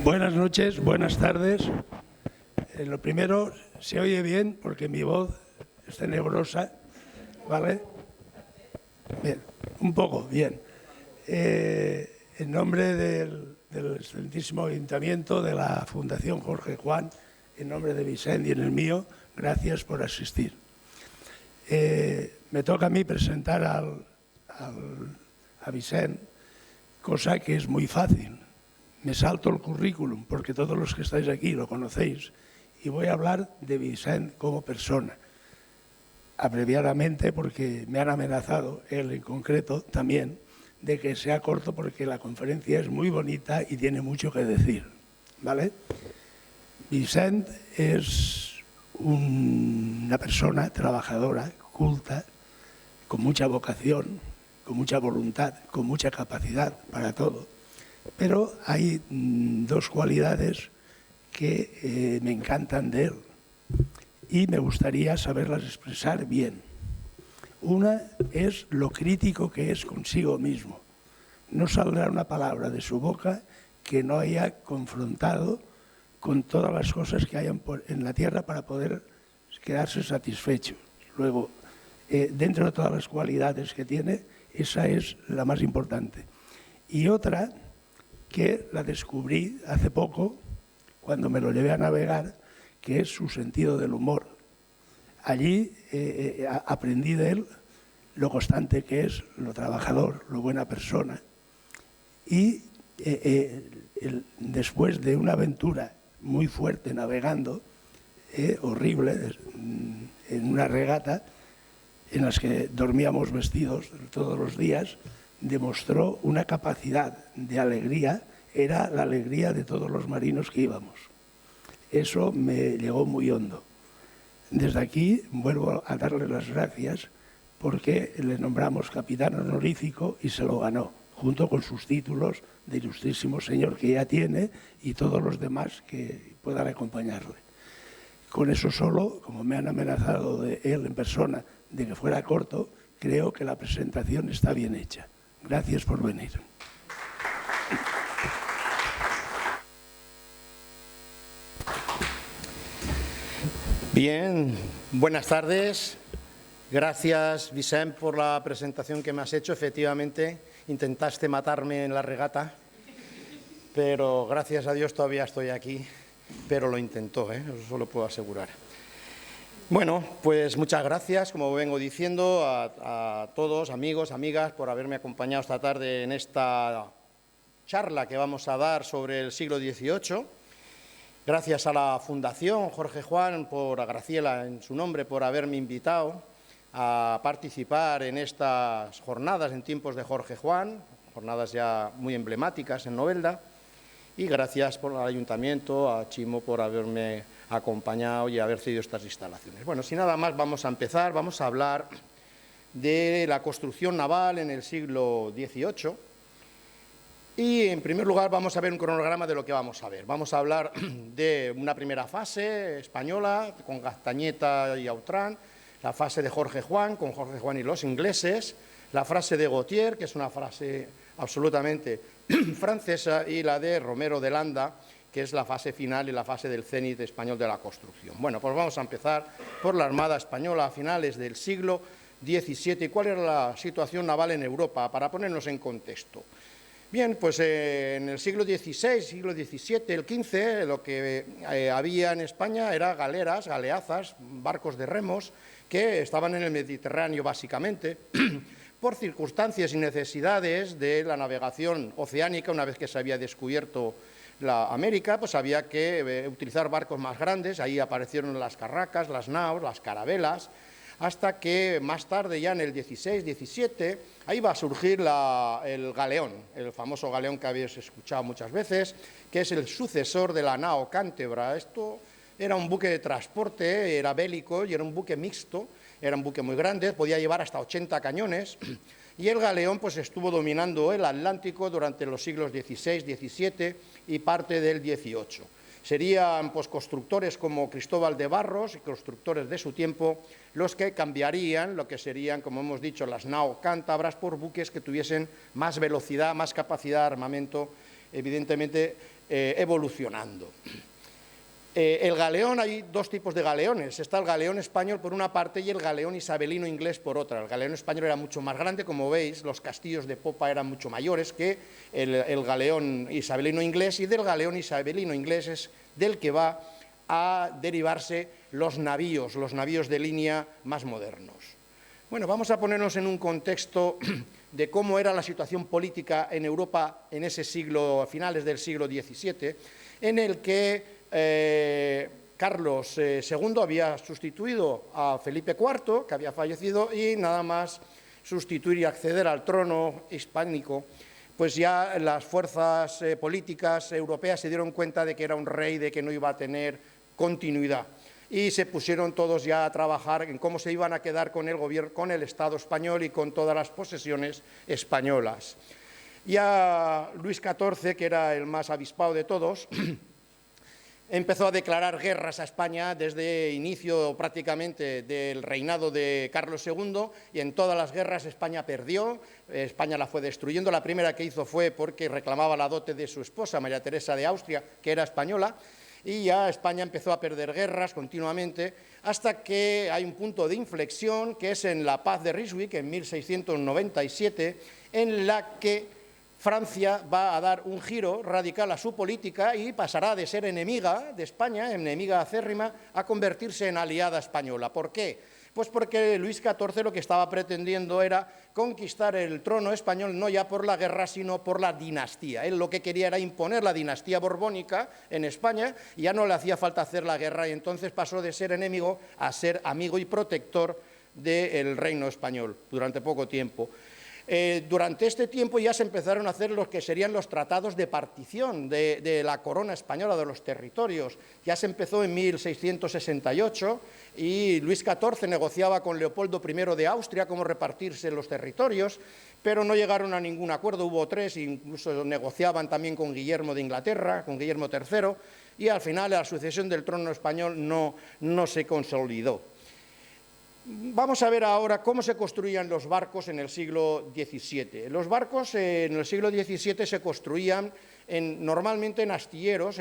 Buenas noches, buenas tardes. Lo primero, se oye bien porque mi voz es tenebrosa, ¿vale? Bien, un poco, bien. En nombre del excelentísimo Ayuntamiento, de la Fundación Jorge Juan, en nombre de Vicent y en el mío, gracias por asistir. Me toca a mí presentar a Vicent, cosa que es muy fácil. Me salto el currículum porque todos los que estáis aquí lo conocéis y voy a hablar de Vicent como persona, abreviadamente porque me han amenazado, él en concreto también, de que sea corto porque la conferencia es muy bonita y tiene mucho que decir, ¿vale? Vicent es una persona trabajadora, culta, con mucha vocación, con mucha voluntad, con mucha capacidad para todo. Pero hay dos cualidades que me encantan de él y me gustaría saberlas expresar bien. Una es lo crítico que es consigo mismo. No saldrá una palabra de su boca que no haya confrontado con todas las cosas que hayan en la tierra para poder quedarse satisfecho. Luego, dentro de todas las cualidades que tiene, esa es la más importante. Y otra, que la descubrí hace poco, cuando me lo llevé a navegar, que es su sentido del humor. Allí aprendí de él lo constante que es, lo trabajador, lo buena persona. Y después de una aventura muy fuerte navegando, horrible, en una regata, en las que dormíamos vestidos todos los días, demostró una capacidad de alegría, era la alegría de todos los marinos que íbamos. Eso me llegó muy hondo. Desde aquí vuelvo a darle las gracias porque le nombramos capitán honorífico y se lo ganó, junto con sus títulos de ilustrísimo señor que ya tiene y todos los demás que puedan acompañarle. Con eso solo, como me han amenazado de él en persona de que fuera corto, creo que la presentación está bien hecha. Gracias por venir. Bien, buenas tardes. Gracias, Vicent, por la presentación que me has hecho. Efectivamente, intentaste matarme en la regata, pero gracias a Dios todavía estoy aquí, pero lo intentó, eso lo puedo asegurar. Bueno, pues muchas gracias, como vengo diciendo, a todos, amigos, amigas, por haberme acompañado esta tarde en esta charla que vamos a dar sobre el siglo XVIII. Gracias a la Fundación Jorge Juan, a Graciela en su nombre, por haberme invitado a participar en estas jornadas en tiempos de Jorge Juan, jornadas ya muy emblemáticas en Novelda. Y gracias al Ayuntamiento, a Chimo, por haberme acompañado y haber cedido estas instalaciones. Bueno, sin nada más vamos a empezar, vamos a hablar de la construcción naval en el siglo XVIII. Y en primer lugar vamos a ver un cronograma de lo que vamos a ver. Vamos a hablar de una primera fase española con Gaztañeta y Autrán, la fase de Jorge Juan con Jorge Juan y los ingleses, la frase de Gautier, que es una frase absolutamente francesa, y la de Romero de Landa, que es la fase final y la fase del cénit español de la construcción. Bueno, pues vamos a empezar por la Armada Española a finales del siglo XVII. ¿Cuál era la situación naval en Europa? Para ponernos en contexto. Bien, pues en el siglo XVI, siglo XVII, el XV, lo que había en España era galeras, galeazas, barcos de remos, que estaban en el Mediterráneo básicamente, por circunstancias y necesidades de la navegación oceánica. Una vez que se había descubierto la América, pues había que utilizar barcos más grandes. Ahí aparecieron las carracas, las naos, las carabelas, hasta que más tarde, ya en el XVI, XVII, ahí va a surgir el galeón, el famoso galeón que habéis escuchado muchas veces, que es el sucesor de la nao cántabra. Esto era un buque de transporte, era bélico y era un buque mixto, era un buque muy grande, podía llevar hasta 80 cañones, y el galeón pues estuvo dominando el Atlántico durante los siglos XVI, XVII y parte del XVIII. Serían pues constructores como Cristóbal de Barros y constructores de su tiempo los que cambiarían lo que serían, como hemos dicho, las nao cántabras por buques que tuviesen más velocidad, más capacidad de armamento evidentemente evolucionando. El galeón, hay dos tipos de galeones. Está el galeón español por una parte y el galeón isabelino inglés por otra. El galeón español era mucho más grande, como veis, los castillos de popa eran mucho mayores que el galeón isabelino inglés, y del galeón isabelino inglés es del que va a derivarse los navíos de línea más modernos. Bueno, vamos a ponernos en un contexto de cómo era la situación política en Europa en ese siglo, a finales del siglo XVII, en el que Carlos II había sustituido a Felipe IV, que había fallecido, y nada más sustituir y acceder al trono hispánico, pues ya las fuerzas políticas europeas se dieron cuenta de que era un rey, de que no iba a tener continuidad, y se pusieron todos ya a trabajar en cómo se iban a quedar con el gobierno, con el Estado español y con todas las posesiones españolas. Ya Luis XIV, que era el más avispado de todos, empezó a declarar guerras a España desde el inicio prácticamente del reinado de Carlos II, y en todas las guerras España perdió, España la fue destruyendo. La primera que hizo fue porque reclamaba la dote de su esposa, María Teresa de Austria, que era española, y ya España empezó a perder guerras continuamente, hasta que hay un punto de inflexión, que es en la paz de Ryswick, en 1697, en la que Francia va a dar un giro radical a su política y pasará de ser enemiga de España, enemiga acérrima, a convertirse en aliada española. ¿Por qué? Pues porque Luis XIV lo que estaba pretendiendo era conquistar el trono español no ya por la guerra, sino por la dinastía. Él lo que quería era imponer la dinastía borbónica en España, y ya no le hacía falta hacer la guerra, y entonces pasó de ser enemigo a ser amigo y protector del reino español durante poco tiempo. Durante este tiempo ya se empezaron a hacer lo que serían los tratados de partición de la corona española, de los territorios. Ya se empezó en 1668 y Luis XIV negociaba con Leopoldo I de Austria cómo repartirse los territorios, pero no llegaron a ningún acuerdo. Hubo tres, incluso negociaban también con Guillermo de Inglaterra, con Guillermo III, y al final la sucesión del trono español no se consolidó. Vamos a ver ahora cómo se construían los barcos en el siglo XVII. Los barcos en el siglo XVII se construían normalmente en astilleros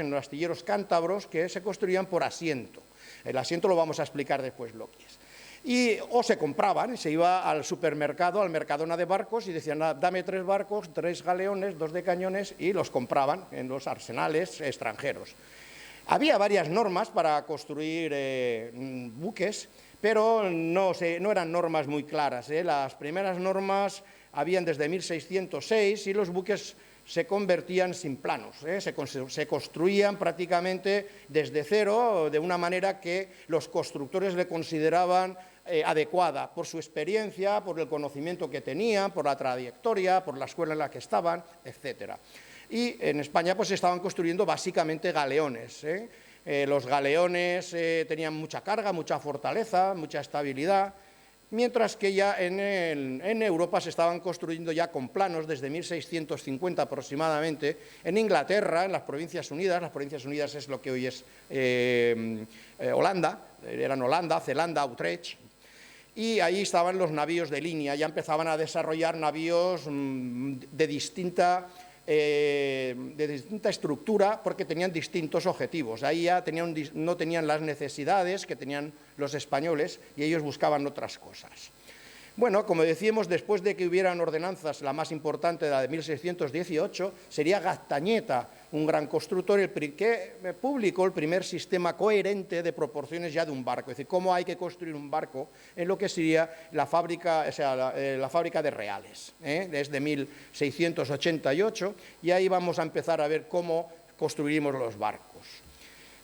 cántabros, que se construían por asiento. El asiento lo vamos a explicar después lo que es. O se compraban, se iba al supermercado, al Mercadona de barcos, y decían, dame 3 barcos, 3 galeones, 2 de cañones, y los compraban en los arsenales extranjeros. Había varias normas para construir buques, pero no eran normas muy claras. Las primeras normas habían desde 1606 y los buques se convertían sin planos, se construían prácticamente desde cero, de una manera que los constructores le consideraban adecuada por su experiencia, por el conocimiento que tenían, por la trayectoria, por la escuela en la que estaban, etc. Y en España pues se estaban construyendo básicamente galeones. Los galeones tenían mucha carga, mucha fortaleza, mucha estabilidad, mientras que ya en Europa se estaban construyendo ya con planos desde 1650 aproximadamente. En Inglaterra, en las Provincias Unidas es lo que hoy es Holanda, eran Holanda, Zelanda, Utrecht, y ahí estaban los navíos de línea. Ya empezaban a desarrollar navíos de distinta estructura, porque tenían distintos objetivos. Ahí ya no tenían las necesidades que tenían los españoles, y ellos buscaban otras cosas. Bueno, como decíamos, después de que hubieran ordenanzas, la más importante, la de 1618, sería Gaztañeta, un gran constructor, el que publicó el primer sistema coherente de proporciones ya de un barco, es decir, cómo hay que construir un barco en lo que sería la fábrica, la fábrica de Reales, desde 1688, y ahí vamos a empezar a ver cómo construimos los barcos.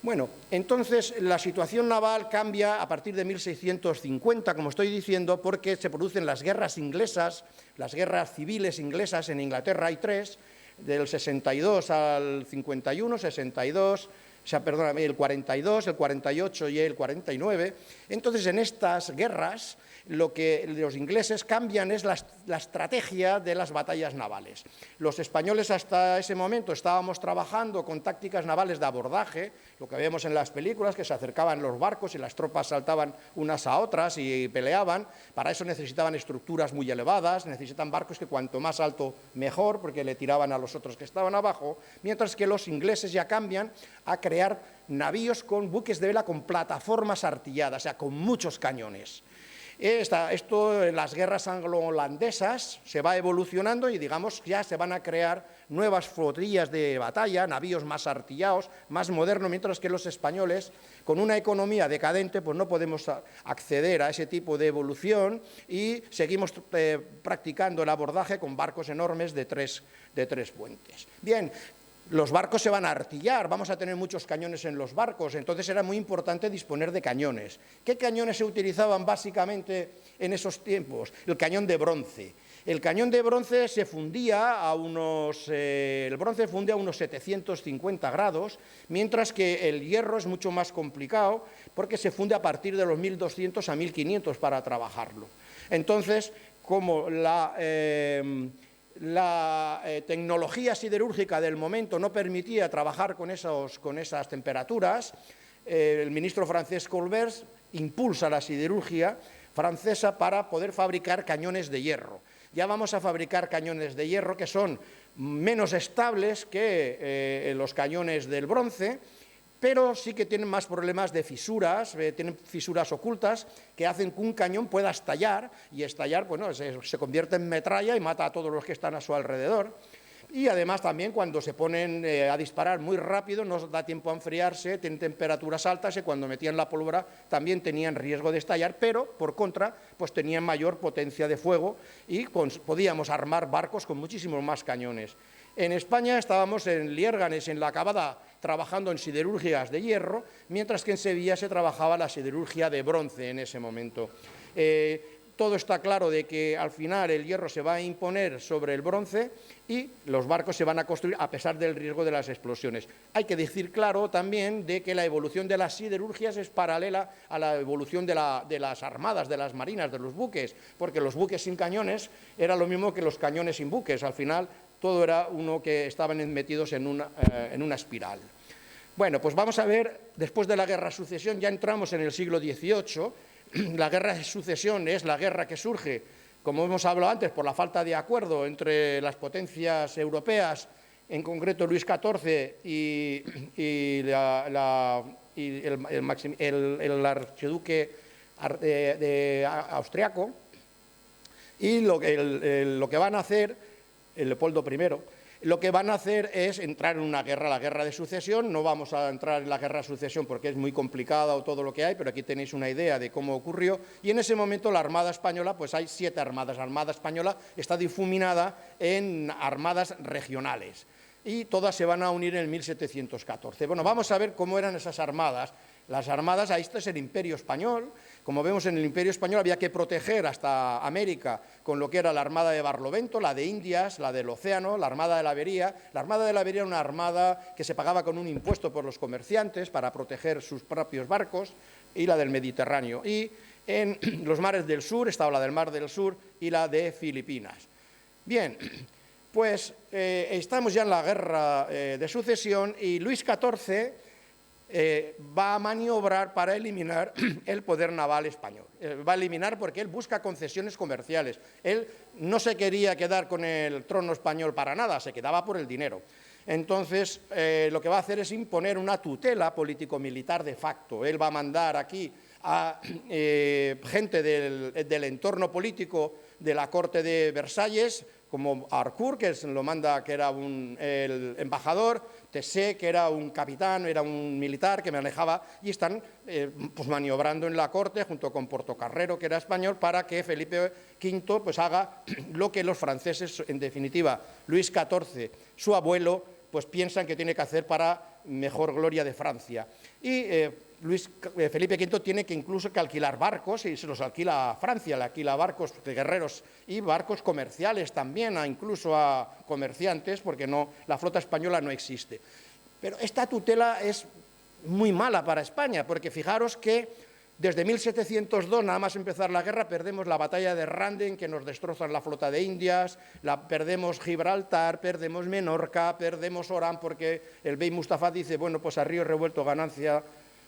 Bueno, entonces la situación naval cambia a partir de 1650, como estoy diciendo, porque se producen las guerras inglesas, las guerras civiles inglesas. En Inglaterra hay 3, del 62 al 51, 62, sea, perdóname, el 42, el 48 y el 49. Entonces, en estas guerras, lo que los ingleses cambian es la estrategia de las batallas navales. Los españoles hasta ese momento estábamos trabajando con tácticas navales de abordaje, lo que vemos en las películas, que se acercaban los barcos y las tropas saltaban unas a otras y peleaban. Para eso necesitaban estructuras muy elevadas, necesitan barcos que cuanto más alto mejor, porque le tiraban a los otros que estaban abajo, mientras que los ingleses ya cambian a crear navíos con buques de vela con plataformas artilladas, o sea, con muchos cañones. Esto en las guerras anglo-holandesas se va evolucionando y, digamos, ya se van a crear nuevas flotillas de batalla, navíos más artillados, más modernos, mientras que los españoles, con una economía decadente, pues no podemos acceder a ese tipo de evolución y seguimos practicando el abordaje con barcos enormes de tres puentes. Bien. Los barcos se van a artillar, vamos a tener muchos cañones en los barcos, entonces era muy importante disponer de cañones. ¿Qué cañones se utilizaban básicamente en esos tiempos? El cañón de bronce. El cañón de bronce se fundía el bronce funde a unos 750 grados, mientras que el hierro es mucho más complicado porque se funde a partir de los 1200 a 1500 para trabajarlo. Entonces, como la tecnología siderúrgica del momento no permitía trabajar con esas temperaturas, el ministro francés Colbert impulsa la siderurgia francesa para poder fabricar cañones de hierro. Ya vamos a fabricar cañones de hierro que son menos estables que los cañones del bronce, pero sí que tienen más problemas de fisuras, tienen fisuras ocultas que hacen que un cañón pueda estallar, y estallar, bueno, se convierte en metralla y mata a todos los que están a su alrededor. Y además también cuando se ponen a disparar muy rápido no da tiempo a enfriarse, tienen temperaturas altas y cuando metían la pólvora también tenían riesgo de estallar, pero por contra pues tenían mayor potencia de fuego y podíamos armar barcos con muchísimos más cañones. En España estábamos en Liérganes, en la Acabada, trabajando en siderurgias de hierro, mientras que en Sevilla se trabajaba la siderurgia de bronce en ese momento. Todo está claro de que al final el hierro se va a imponer sobre el bronce y los barcos se van a construir a pesar del riesgo de las explosiones. Hay que decir claro también de que la evolución de las siderurgias es paralela a la evolución de las armadas, de las marinas, de los buques, porque los buques sin cañones era lo mismo que los cañones sin buques. Al final todo era uno que estaban metidos en una espiral. Bueno, pues vamos a ver, después de la Guerra de Sucesión, ya entramos en el siglo XVIII. La Guerra de Sucesión es la guerra que surge, como hemos hablado antes, por la falta de acuerdo entre las potencias europeas, en concreto Luis XIV y el archiduque austriaco, y lo que van a hacer, Leopoldo I, lo que van a hacer es entrar en una guerra, la Guerra de Sucesión. No vamos a entrar en la Guerra de Sucesión porque es muy complicada o todo lo que hay, pero aquí tenéis una idea de cómo ocurrió. Y en ese momento la Armada Española, pues hay 7 armadas. La Armada Española está difuminada en armadas regionales y todas se van a unir en 1714. Bueno, vamos a ver cómo eran esas armadas. Las armadas, ahí está es el Imperio Español. Como vemos, en el Imperio Español había que proteger hasta América con lo que era la Armada de Barlovento, la de Indias, la del Océano, la Armada de la Avería. La Armada de la Avería era una armada que se pagaba con un impuesto por los comerciantes para proteger sus propios barcos, y la del Mediterráneo. Y en los mares del sur estaba la del Mar del Sur y la de Filipinas. Bien, pues estamos ya en la Guerra de Sucesión y Luis XIV va a maniobrar para eliminar el poder naval español. Va a eliminar porque él busca concesiones comerciales. Él no se quería quedar con el trono español para nada, se quedaba por el dinero. Entonces, lo que va a hacer es imponer una tutela político-militar de facto. Él va a mandar aquí a gente del entorno político de la corte de Versalles, como Harcourt, que lo manda, que era el embajador, Tessé, que era un capitán, era un militar que manejaba, y están pues maniobrando en la corte junto con Portocarrero, que era español, para que Felipe V pues haga lo que los franceses, en definitiva, Luis XIV, su abuelo, pues piensan que tiene que hacer para mejor gloria de Francia. Y Felipe V tiene que incluso que alquilar barcos, y se los alquila a Francia, le alquila barcos de guerreros y barcos comerciales también, incluso a comerciantes, porque la flota española no existe. Pero esta tutela es muy mala para España, porque fijaros que desde 1702, nada más empezar la guerra, perdemos la batalla de Randen, que nos destrozan la flota de Indias, perdemos Gibraltar, perdemos Menorca, perdemos Orán, porque el bey Mustafa dice, bueno, pues a río revuelto ganancia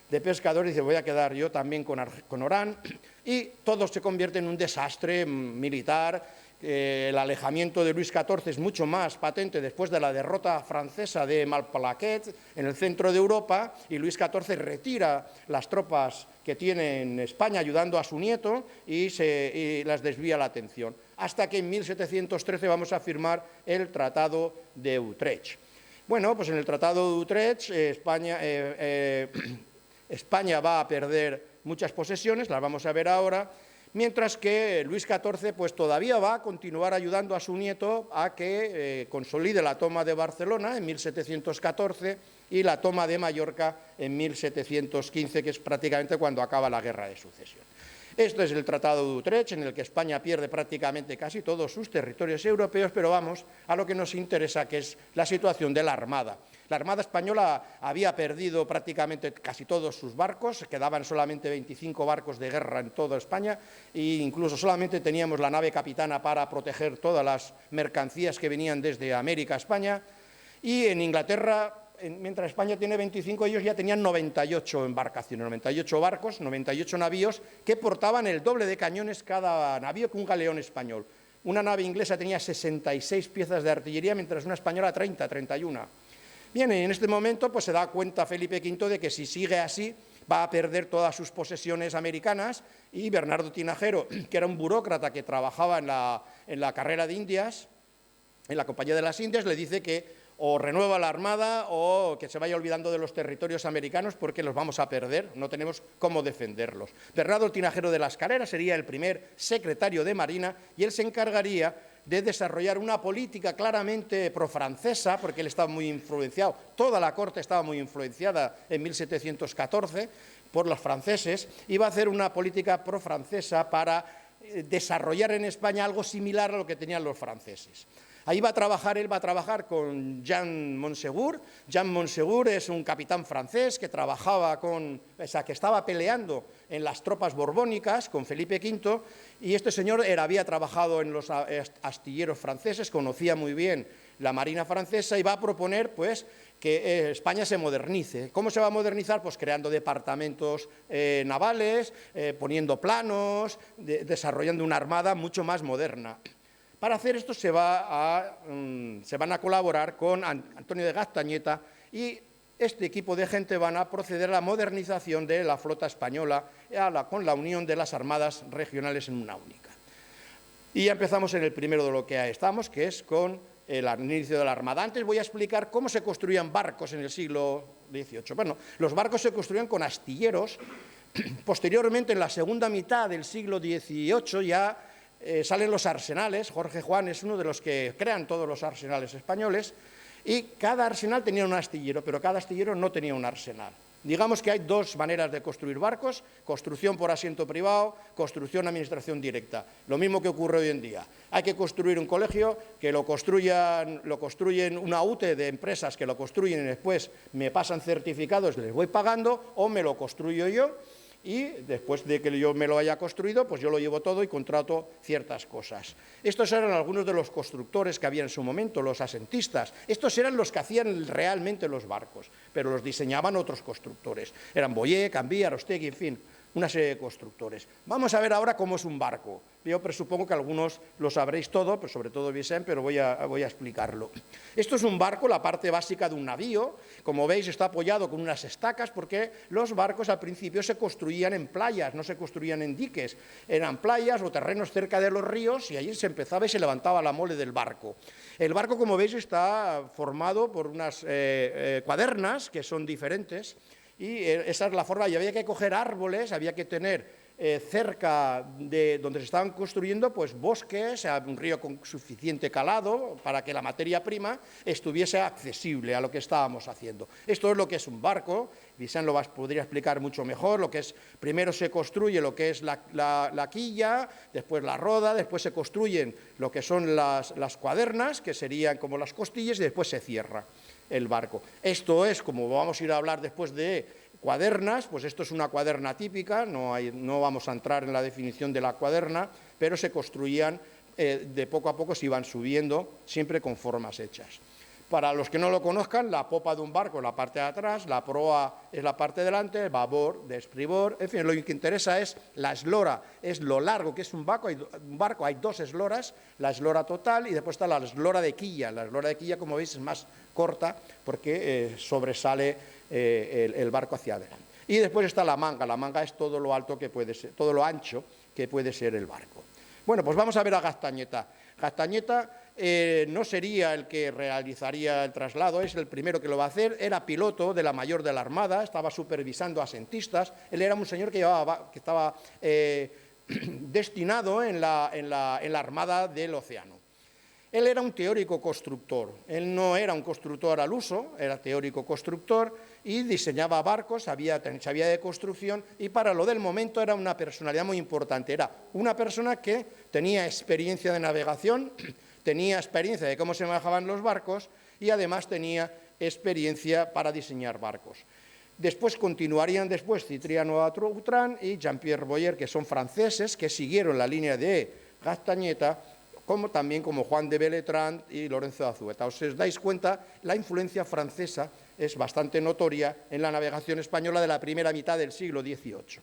de pescador, dice, voy a quedar yo también con Orán, y todo se convierte en un desastre militar. El alejamiento de Luis XIV es mucho más patente después de la derrota francesa de Malplaquet en el centro de Europa, y Luis XIV retira las tropas que tiene en España ayudando a su nieto y las desvía la atención, hasta que en 1713 vamos a firmar el Tratado de Utrecht. Bueno, pues en el Tratado de Utrecht España va a perder muchas posesiones, las vamos a ver ahora, mientras que Luis XIV pues todavía va a continuar ayudando a su nieto a que consolide la toma de Barcelona en 1714 y la toma de Mallorca en 1715, que es prácticamente cuando acaba la Guerra de Sucesión. Este es el Tratado de Utrecht, en el que España pierde prácticamente casi todos sus territorios europeos, pero vamos a lo que nos interesa, que es la situación de la Armada. La Armada española había perdido prácticamente casi todos sus barcos, quedaban solamente 25 barcos de guerra en toda España, e incluso solamente teníamos la nave capitana para proteger todas las mercancías que venían desde América a España, y en Inglaterra, mientras España tiene 25, ellos ya tenían 98 embarcaciones, 98 barcos, 98 navíos, que portaban el doble de cañones cada navío que un galeón español. Una nave inglesa tenía 66 piezas de artillería, mientras una española 30, 31. Bien, en este momento pues se da cuenta Felipe V de que si sigue así va a perder todas sus posesiones americanas, y Bernardo Tinajero, que era un burócrata que trabajaba en la carrera de Indias, en la Compañía de las Indias, le dice que o renueva la Armada o que se vaya olvidando de los territorios americanos porque los vamos a perder, no tenemos cómo defenderlos. Bernardo Tinajero de la Escalera sería el primer secretario de Marina, y él se encargaría de desarrollar una política claramente profrancesa, porque él estaba muy influenciado, toda la corte estaba muy influenciada en 1714 por los franceses, y va a hacer una política profrancesa para desarrollar en España algo similar a lo que tenían los franceses. Ahí va a trabajar, él va a trabajar con Jean Montsegur. Jean Montsegur es un capitán francés que trabajaba que estaba peleando en las tropas borbónicas con Felipe V, y este señor había trabajado en los astilleros franceses, conocía muy bien la marina francesa, y va a proponer pues que España se modernice. ¿Cómo se va a modernizar? Pues creando departamentos navales, poniendo planos, desarrollando una armada mucho más moderna. Para hacer esto se van a colaborar con Antonio de Gaztañeta, y este equipo de gente van a proceder a la modernización de la flota española con la unión de las armadas regionales en una única. Y ya empezamos en el primero de lo que estamos, que es con el inicio de la Armada. Antes voy a explicar cómo se construían barcos en el siglo XVIII. Bueno, los barcos se construían con astilleros. Posteriormente, en la segunda mitad del siglo XVIII, ya salen los arsenales. Jorge Juan es uno de los que crean todos los arsenales españoles, y cada arsenal tenía un astillero, pero cada astillero no tenía un arsenal. Digamos que hay dos maneras de construir barcos: construcción por asiento privado, construcción administración directa. Lo mismo que ocurre hoy en día. Hay que construir un colegio, que lo construyen una UTE de empresas que lo construyen y después me pasan certificados, les voy pagando, o me lo construyo yo, y después de que yo me lo haya construido, pues yo lo llevo todo y contrato ciertas cosas. Estos eran algunos de los constructores que había en su momento, los asentistas. Estos eran los que hacían realmente los barcos, pero los diseñaban otros constructores. Eran Boyer, Cambí, Arostegui, en fin, una serie de constructores. Vamos a ver ahora cómo es un barco. Yo presupongo que algunos lo sabréis todo, pero sobre todo Vicent, pero voy a explicarlo. Esto es un barco, la parte básica de un navío. Como veis, está apoyado con unas estacas, porque los barcos al principio se construían en playas, no se construían en diques. Eran playas o terrenos cerca de los ríos, y allí se empezaba y se levantaba la mole del barco. El barco, como veis, está formado por unas cuadernas que son diferentes, y esa es la forma. Y había que coger árboles, había que tener cerca de donde se estaban construyendo pues bosques, un río con suficiente calado para que la materia prima estuviese accesible a lo que estábamos haciendo. Esto es lo que es un barco. Vicent lo podría explicar mucho mejor. Lo que es, primero se construye lo que es la quilla, después la roda, después se construyen lo que son las cuadernas, que serían como las costillas, y después se cierra. el barco. Esto es, como vamos a ir a hablar después de cuadernas, pues esto es una cuaderna típica, no vamos a entrar en la definición de la cuaderna, pero se construían de poco a poco, se iban subiendo, siempre con formas hechas. Para los que no lo conozcan, la popa de un barco es la parte de atrás, la proa es la parte de delante, el babor de estribor, en fin, lo que interesa es la eslora, es lo largo que es un barco, hay dos esloras, la eslora total y después está la eslora de quilla. La eslora de quilla, como veis, es más corta porque sobresale el barco hacia adelante. Y después está la manga es todo lo alto que puede ser, todo lo ancho que puede ser el barco. Bueno, pues vamos a ver a Gaztañeta. Gaztañeta no sería el que realizaría el traslado, es el primero que lo va a hacer, era piloto de la mayor de la Armada, estaba supervisando asentistas, él era un señor que estaba destinado en la Armada del Océano. Él era un teórico constructor, él no era un constructor al uso, era teórico constructor y diseñaba barcos, sabía de construcción y para lo del momento era una personalidad muy importante, era una persona que tenía experiencia de navegación, tenía experiencia de cómo se manejaban los barcos y además tenía experiencia para diseñar barcos. Después continuarían Cipriano Autran y Jean-Pierre Boyer, que son franceses, que siguieron la línea de Gaztañeta, también como Juan de Beltrán y Lorenzo de Azueta. Os dais cuenta, la influencia francesa es bastante notoria en la navegación española de la primera mitad del siglo XVIII.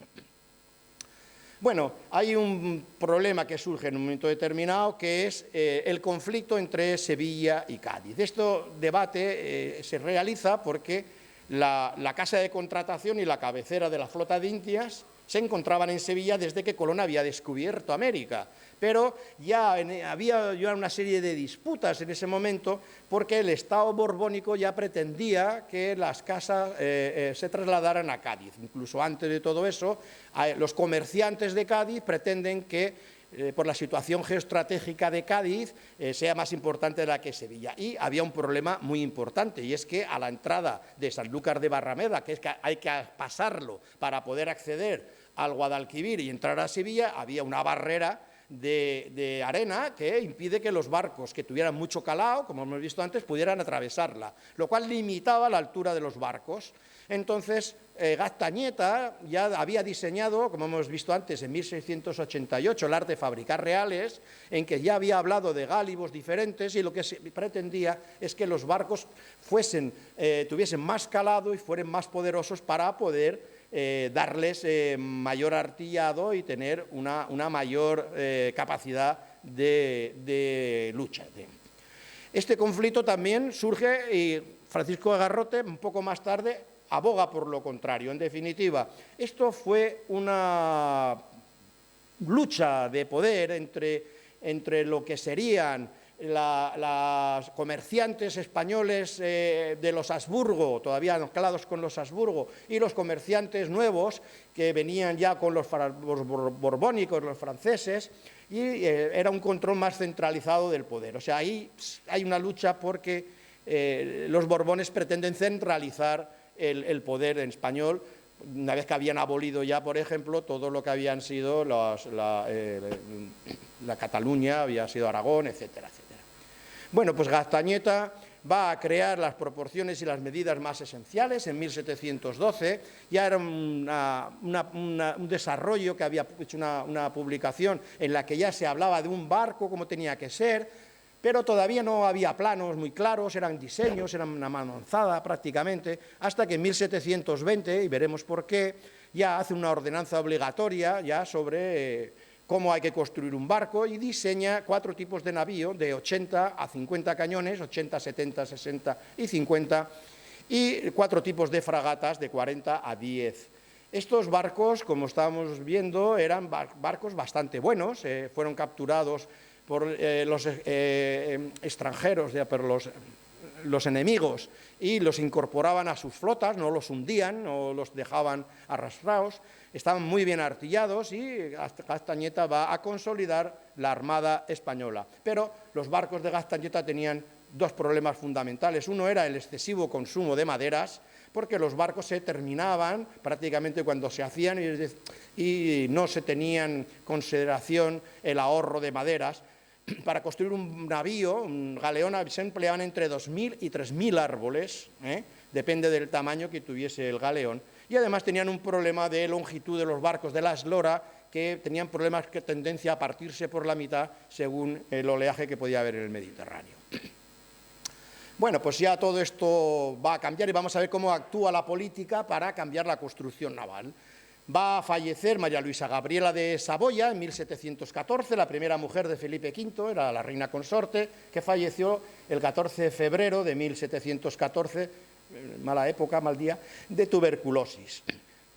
Bueno, hay un problema que surge en un momento determinado, que es el conflicto entre Sevilla y Cádiz. Este debate se realiza porque la casa de contratación y la cabecera de la flota de Indias se encontraban en Sevilla desde que Colón había descubierto América, pero ya había una serie de disputas en ese momento porque el Estado borbónico ya pretendía que las casas se trasladaran a Cádiz. Incluso antes de todo eso, los comerciantes de Cádiz pretenden que por la situación geoestratégica de Cádiz sea más importante de la que Sevilla. Y había un problema muy importante, y es que a la entrada de Sanlúcar de Barrameda, que es que hay que pasarlo para poder acceder al Guadalquivir y entrar a Sevilla, había una barrera de arena que impide que los barcos que tuvieran mucho calado, como hemos visto antes, pudieran atravesarla, lo cual limitaba la altura de los barcos. Entonces, Gaztañeta ya había diseñado, como hemos visto antes, en 1688, el arte de fabricar reales, en que ya había hablado de gálibos diferentes y lo que se pretendía es que los barcos tuviesen más calado y fueran más poderosos para poder darles mayor artillado y tener una mayor capacidad de lucha. Este conflicto también surge y Francisco de Garrote, un poco más tarde, aboga por lo contrario. En definitiva, esto fue una lucha de poder entre lo que serían los comerciantes españoles de los Habsburgo, todavía anclados con los Habsburgo, y los comerciantes nuevos que venían ya con los borbónicos, los franceses, y era un control más centralizado del poder. O sea, ahí hay una lucha porque los Borbones pretenden centralizar el poder en español, una vez que habían abolido ya, por ejemplo, todo lo que habían sido la Cataluña, había sido Aragón, etcétera, etcétera. Bueno, pues Gaztañeta va a crear las proporciones y las medidas más esenciales en 1712, ya era un desarrollo que había hecho una publicación en la que ya se hablaba de un barco, como tenía que ser, pero todavía no había planos muy claros, eran diseños, eran una manzada prácticamente, hasta que en 1720, y veremos por qué, ya hace una ordenanza obligatoria ya sobre cómo hay que construir un barco y diseña 4 tipos de navío de 80 a 50 cañones, 80, 70, 60 y 50, y 4 tipos de fragatas de 40 a 10. Estos barcos, como estábamos viendo, eran barcos bastante buenos, fueron capturados por los extranjeros, por los enemigos, y los incorporaban a sus flotas, no los hundían, no los dejaban arrastrados, estaban muy bien artillados y Gaztañeta va a consolidar la Armada española. Pero los barcos de Gaztañeta tenían 2 problemas fundamentales. Uno era el excesivo consumo de maderas, porque los barcos se terminaban prácticamente cuando se hacían y no se tenía en consideración el ahorro de maderas. para construir un navío, un galeón, se empleaban entre 2.000 y 3.000 árboles, depende del tamaño que tuviese el galeón, y además tenían un problema de longitud de los barcos de la eslora, que tenían problemas de tendencia a partirse por la mitad según el oleaje que podía haber en el Mediterráneo. Bueno, pues ya todo esto va a cambiar y vamos a ver cómo actúa la política para cambiar la construcción naval. Va a fallecer María Luisa Gabriela de Saboya en 1714, la primera mujer de Felipe V, era la reina consorte, que falleció el 14 de febrero de 1714, mala época, mal día, de tuberculosis.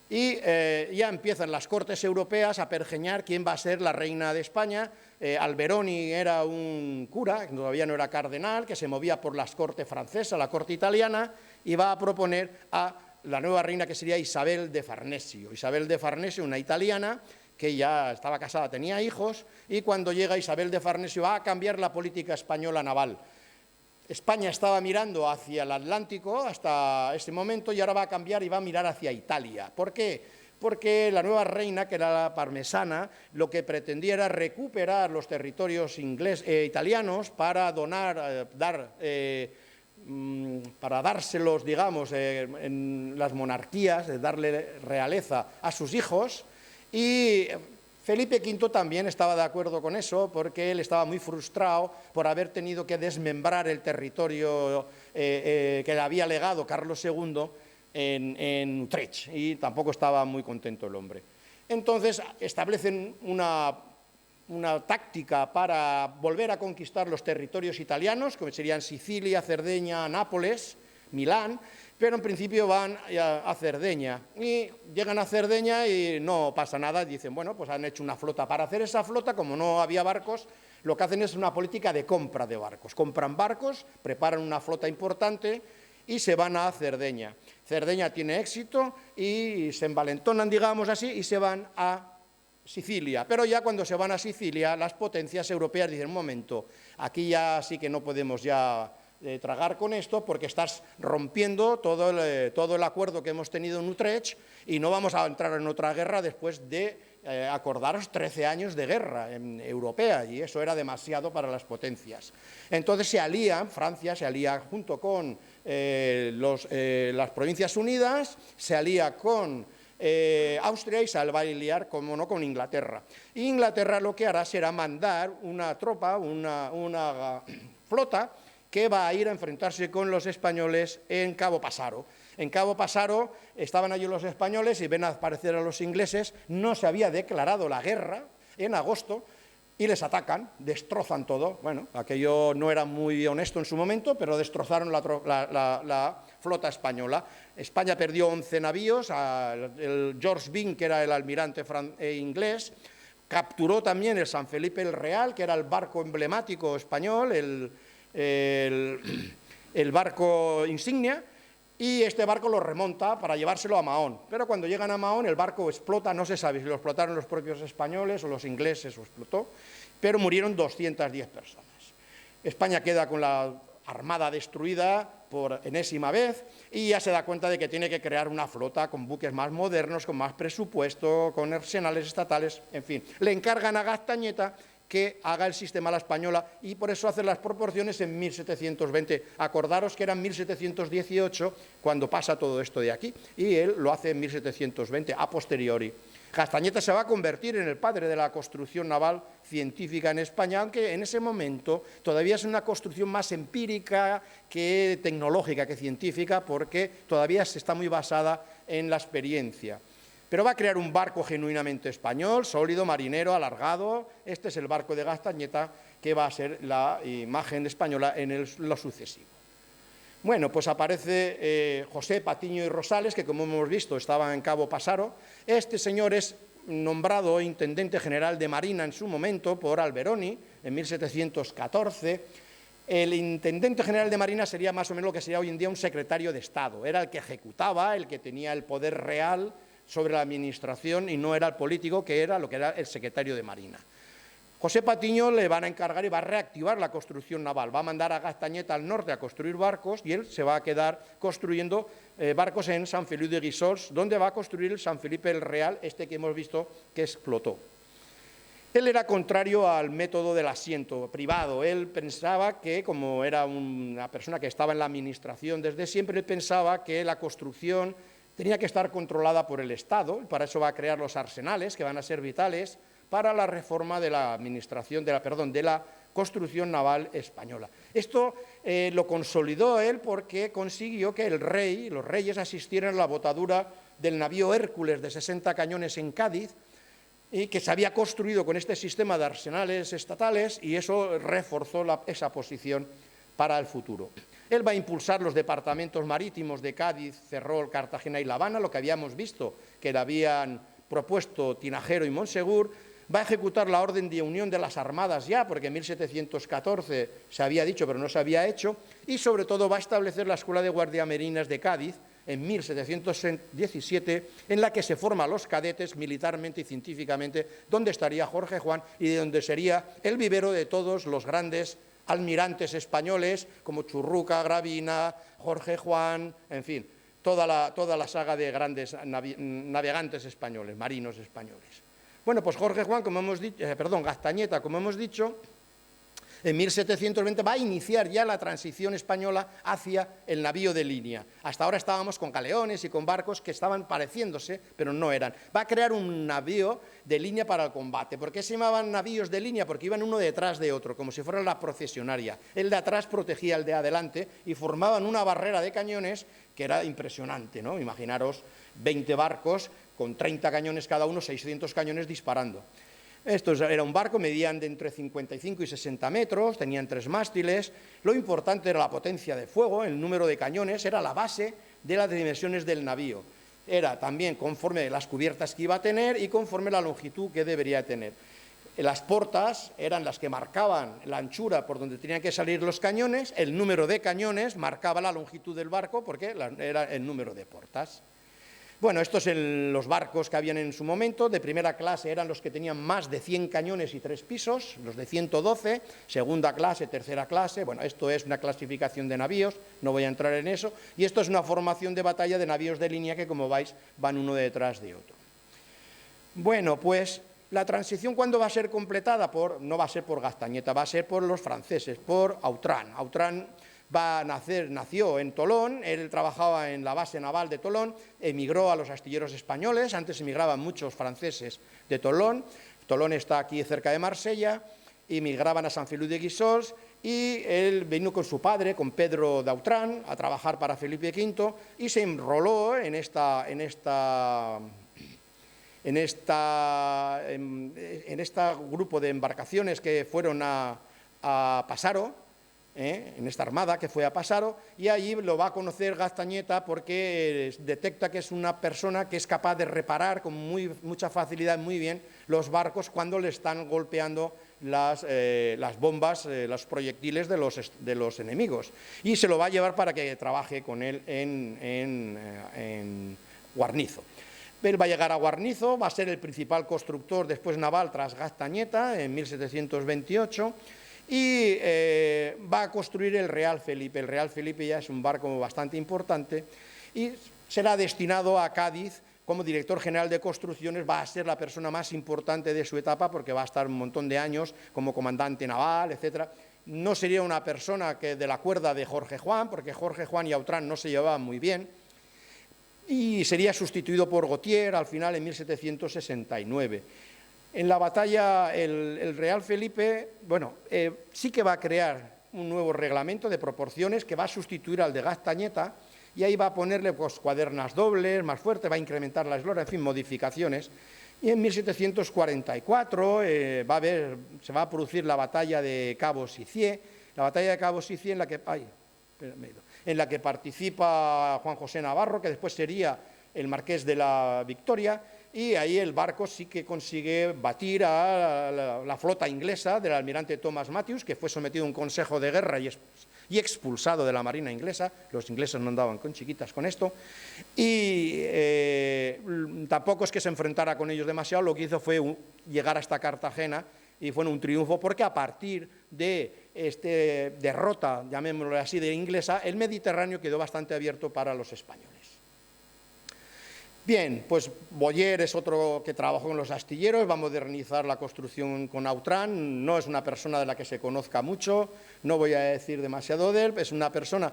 Y ya empiezan las cortes europeas a pergeñar quién va a ser la reina de España. Alberoni era un cura, que todavía no era cardenal, que se movía por las cortes francesas, la corte italiana, y va a proponer a la nueva reina, que sería Isabel de Farnesio. Isabel de Farnesio, una italiana que ya estaba casada, tenía hijos, y cuando llega Isabel de Farnesio va a cambiar la política española naval. España estaba mirando hacia el Atlántico hasta ese momento y ahora va a cambiar y va a mirar hacia Italia. ¿Por qué? Porque la nueva reina, que era la parmesana, lo que pretendía era recuperar los territorios italianos para para dárselos, digamos, en las monarquías, darle realeza a sus hijos, y Felipe V también estaba de acuerdo con eso, porque él estaba muy frustrado por haber tenido que desmembrar el territorio que le había legado Carlos II en Utrecht, y tampoco estaba muy contento el hombre. Entonces establecen una táctica para volver a conquistar los territorios italianos, como serían Sicilia, Cerdeña, Nápoles, Milán, pero en principio van a Cerdeña, y llegan a Cerdeña y no pasa nada. Dicen, bueno, pues han hecho una flota. Para hacer esa flota, como no había barcos, lo que hacen es una política de compra de barcos. Compran barcos, preparan una flota importante y se van a Cerdeña. Cerdeña tiene éxito y se envalentonan, digamos así, y se van a Sicilia. Pero ya cuando se van a Sicilia, las potencias europeas dicen, un momento, aquí ya sí que no podemos ya tragar con esto, porque estás rompiendo todo el acuerdo que hemos tenido en Utrecht, y no vamos a entrar en otra guerra después de acordaros 13 años de guerra europea, y eso era demasiado para las potencias. Entonces se alían, Francia se alía junto con las Provincias Unidas, se alía con Austria, y se va a aliar, como no, con Inglaterra. Y Inglaterra lo que hará será mandar una tropa, una flota, que va a ir a enfrentarse con los españoles en Cabo Passaro. En Cabo Passaro estaban allí los españoles y ven aparecer a los ingleses. No se había declarado la guerra en agosto y les atacan, destrozan todo. Bueno, aquello no era muy honesto en su momento, pero destrozaron la flota española. España perdió 11 navíos, el George Byng, que era el almirante inglés, capturó también el San Felipe el Real, que era el barco emblemático español, el barco insignia, y este barco lo remonta para llevárselo a Mahón. Pero cuando llegan a Mahón el barco explota, no se sabe si lo explotaron los propios españoles o los ingleses, o explotó, pero murieron 210 personas. España queda con la armada destruida por enésima vez y ya se da cuenta de que tiene que crear una flota con buques más modernos, con más presupuesto, con arsenales estatales, en fin. Le encargan a Gastañeta que haga el sistema a la española, y por eso hace las proporciones en 1720. Acordaros que era en 1718 cuando pasa todo esto de aquí, y él lo hace en 1720, a posteriori. Gastañeta se va a convertir en el padre de la construcción naval científica en España, aunque en ese momento todavía es una construcción más empírica que tecnológica, que científica, porque todavía está muy basada en la experiencia. Pero va a crear un barco genuinamente español, sólido, marinero, alargado. Este es el barco de Gastañeta, que va a ser la imagen española en lo sucesivo. Bueno, pues aparece José Patiño y Rosales, que como hemos visto estaba en Cabo Passaro. Este señor es nombrado intendente general de Marina en su momento por Alberoni, en 1714. El intendente general de Marina sería más o menos lo que sería hoy en día un secretario de Estado. Era el que ejecutaba, el que tenía el poder real sobre la administración, y no era el político, que era lo que era el secretario de Marina. José Patiño le van a encargar y va a reactivar la construcción naval, va a mandar a Gastañeta al norte a construir barcos, y él se va a quedar construyendo barcos en San Feliu de Guíxols, donde va a construir el San Felipe el Real, este que hemos visto que explotó. Él era contrario al método del asiento privado. Él pensaba que, como era una persona que estaba en la administración desde siempre, él pensaba que la construcción tenía que estar controlada por el Estado, y para eso va a crear los arsenales, que van a ser vitales para la reforma de la administración, de la construcción naval española. Esto lo consolidó él porque consiguió que los reyes asistieran a la botadura del navío Hércules de 60 cañones en Cádiz, y que se había construido con este sistema de arsenales estatales, y eso reforzó esa posición para el futuro. Él va a impulsar los departamentos marítimos de Cádiz, Ferrol, Cartagena y La Habana, lo que habíamos visto que le habían propuesto Tinajero y Monsegur. Va a ejecutar la orden de unión de las armadas ya, porque en 1714 se había dicho pero no se había hecho, y sobre todo va a establecer la Escuela de Guardiamarinas de Cádiz en 1717, en la que se forman los cadetes militarmente y científicamente, donde estaría Jorge Juan y de donde sería el vivero de todos los grandes almirantes españoles, como Churruca, Gravina, Jorge Juan, en fin, toda la saga de grandes navegantes españoles, marinos españoles. Bueno, pues Jorge Juan, Gaztañeta, como hemos dicho, en 1720 va a iniciar ya la transición española hacia el navío de línea. Hasta ahora estábamos con galeones y con barcos que estaban pareciéndose, pero no eran. Va a crear un navío de línea para el combate. ¿Por qué se llamaban navíos de línea? Porque iban uno detrás de otro, como si fuera la procesionaria. El de atrás protegía al de adelante y formaban una barrera de cañones que era impresionante, ¿no? Imaginaros 20 barcos con 30 cañones cada uno, 600 cañones disparando. Esto era un barco, medían de entre 55 y 60 metros, tenían 3 mástiles. Lo importante era la potencia de fuego, el número de cañones, era la base de las dimensiones del navío. Era también conforme las cubiertas que iba a tener y conforme la longitud que debería tener. Las portas eran las que marcaban la anchura por donde tenían que salir los cañones, el número de cañones marcaba la longitud del barco porque era el número de portas. Bueno, estos son los barcos que habían en su momento. De primera clase eran los que tenían más de 100 cañones y 3 pisos, los de 112, segunda clase, tercera clase. Bueno, esto es una clasificación de navíos, no voy a entrar en eso. Y esto es una formación de batalla de navíos de línea que, como veis, van uno detrás de otro. Bueno, pues la transición, ¿cuándo va a ser completada? No va a ser por Gaztañeta, va a ser por los franceses, por Autran. Autran nació en Tolón, él trabajaba en la base naval de Tolón, emigró a los astilleros españoles, antes emigraban muchos franceses de Tolón. Tolón está aquí cerca de Marsella, emigraban a San Feliu de Guíxols, y él vino con su padre, con Pedro d'Autran, a trabajar para Felipe V, y se enroló en este grupo de embarcaciones que fueron a Passaro, en esta armada que fue a Passaro, y allí lo va a conocer Gaztañeta porque detecta que es una persona que es capaz de reparar con mucha facilidad, muy bien, los barcos cuando le están golpeando las bombas, los proyectiles de los enemigos, y se lo va a llevar para que trabaje con él en Guarnizo. Él va a llegar a Guarnizo, va a ser el principal constructor después naval tras Gaztañeta en 1728, y va a construir el Real Felipe. El Real Felipe ya es un barco bastante importante y será destinado a Cádiz como director general de construcciones. Va a ser la persona más importante de su etapa porque va a estar un montón de años como comandante naval, etc. No sería una persona de la cuerda de Jorge Juan, porque Jorge Juan y Autran no se llevaban muy bien, y sería sustituido por Gautier al final en 1769. En la batalla, el Real Felipe, sí que va a crear un nuevo reglamento de proporciones que va a sustituir al de Gaztañeta, y ahí va a ponerle cuadernas dobles, más fuerte, va a incrementar la eslora, en fin, modificaciones. Y en 1744 se va a producir la batalla de Cabo Sicié, en la que participa Juan José Navarro, que después sería el Marqués de la Victoria, y ahí el barco sí que consigue batir a la flota inglesa del almirante Thomas Matthews, que fue sometido a un consejo de guerra y expulsado de la marina inglesa. Los ingleses no andaban con chiquitas con esto, y tampoco es que se enfrentara con ellos demasiado. Lo que hizo fue llegar hasta Cartagena, y fue un triunfo porque a partir de esta derrota, llamémoslo así, de inglesa, el Mediterráneo quedó bastante abierto para los españoles. Bien, pues Boyer es otro que trabajó en los astilleros, va a modernizar la construcción con Autran, no es una persona de la que se conozca mucho, no voy a decir demasiado de él, es una persona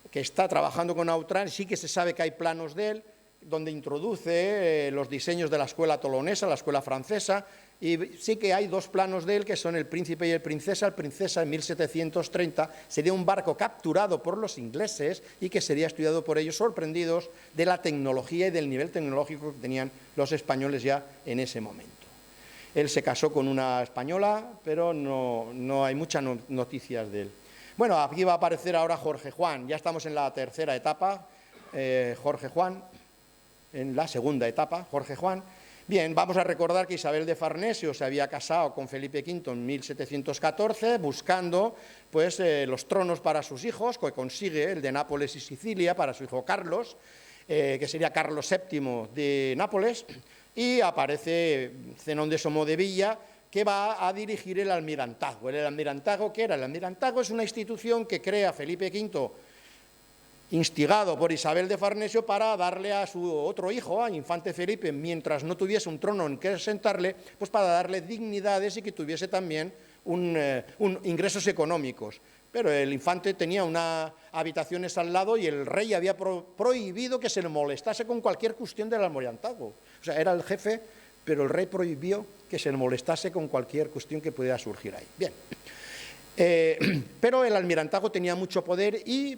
que está trabajando con Autran, sí que se sabe que hay planos de él, donde introduce los diseños de la escuela tolonesa, la escuela francesa, y sí que hay dos planos de él, que son el Príncipe y el Princesa. El Princesa, en 1730, sería un barco capturado por los ingleses y que sería estudiado por ellos, sorprendidos de la tecnología y del nivel tecnológico que tenían los españoles ya en ese momento. Él se casó con una española, pero no hay muchas noticias de él. Bueno, aquí va a aparecer ahora Jorge Juan, ya estamos en la tercera etapa, Jorge Juan, en la segunda etapa, Jorge Juan. Bien, vamos a recordar que Isabel de Farnesio se había casado con Felipe V en 1714, buscando pues, los tronos para sus hijos, que consigue el de Nápoles y Sicilia para su hijo Carlos, que sería Carlos VII de Nápoles, y aparece Zenón de Somodevilla, que va a dirigir el almirantazgo. ¿El almirantazgo qué era? El almirantazgo es una institución que crea Felipe V, instigado por Isabel de Farnesio, para darle a su otro hijo, a Infante Felipe, mientras no tuviese un trono en que sentarle, pues para darle dignidades y que tuviese también ingresos económicos. Pero el infante tenía unas habitaciones al lado y el rey había prohibido que se le molestase con cualquier cuestión del almirantazgo. O sea, era el jefe, pero el rey prohibió que se le molestase con cualquier cuestión que pudiera surgir ahí. Bien. Pero el almirantazgo tenía mucho poder y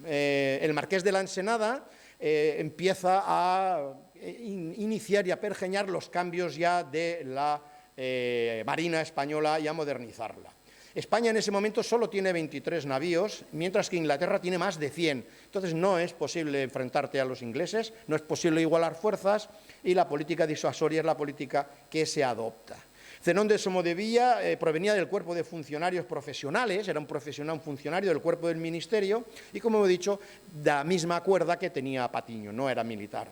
el marqués de la Ensenada empieza a iniciar y a pergeñar los cambios ya de la marina española y a modernizarla. España en ese momento solo tiene 23 navíos, mientras que Inglaterra tiene más de 100. Entonces no es posible enfrentarte a los ingleses, no es posible igualar fuerzas y la política disuasoria es la política que se adopta. Zenón de Somodevilla provenía del cuerpo de funcionarios profesionales, era un funcionario del cuerpo del ministerio y, como he dicho, de la misma cuerda que tenía Patiño, no era militar.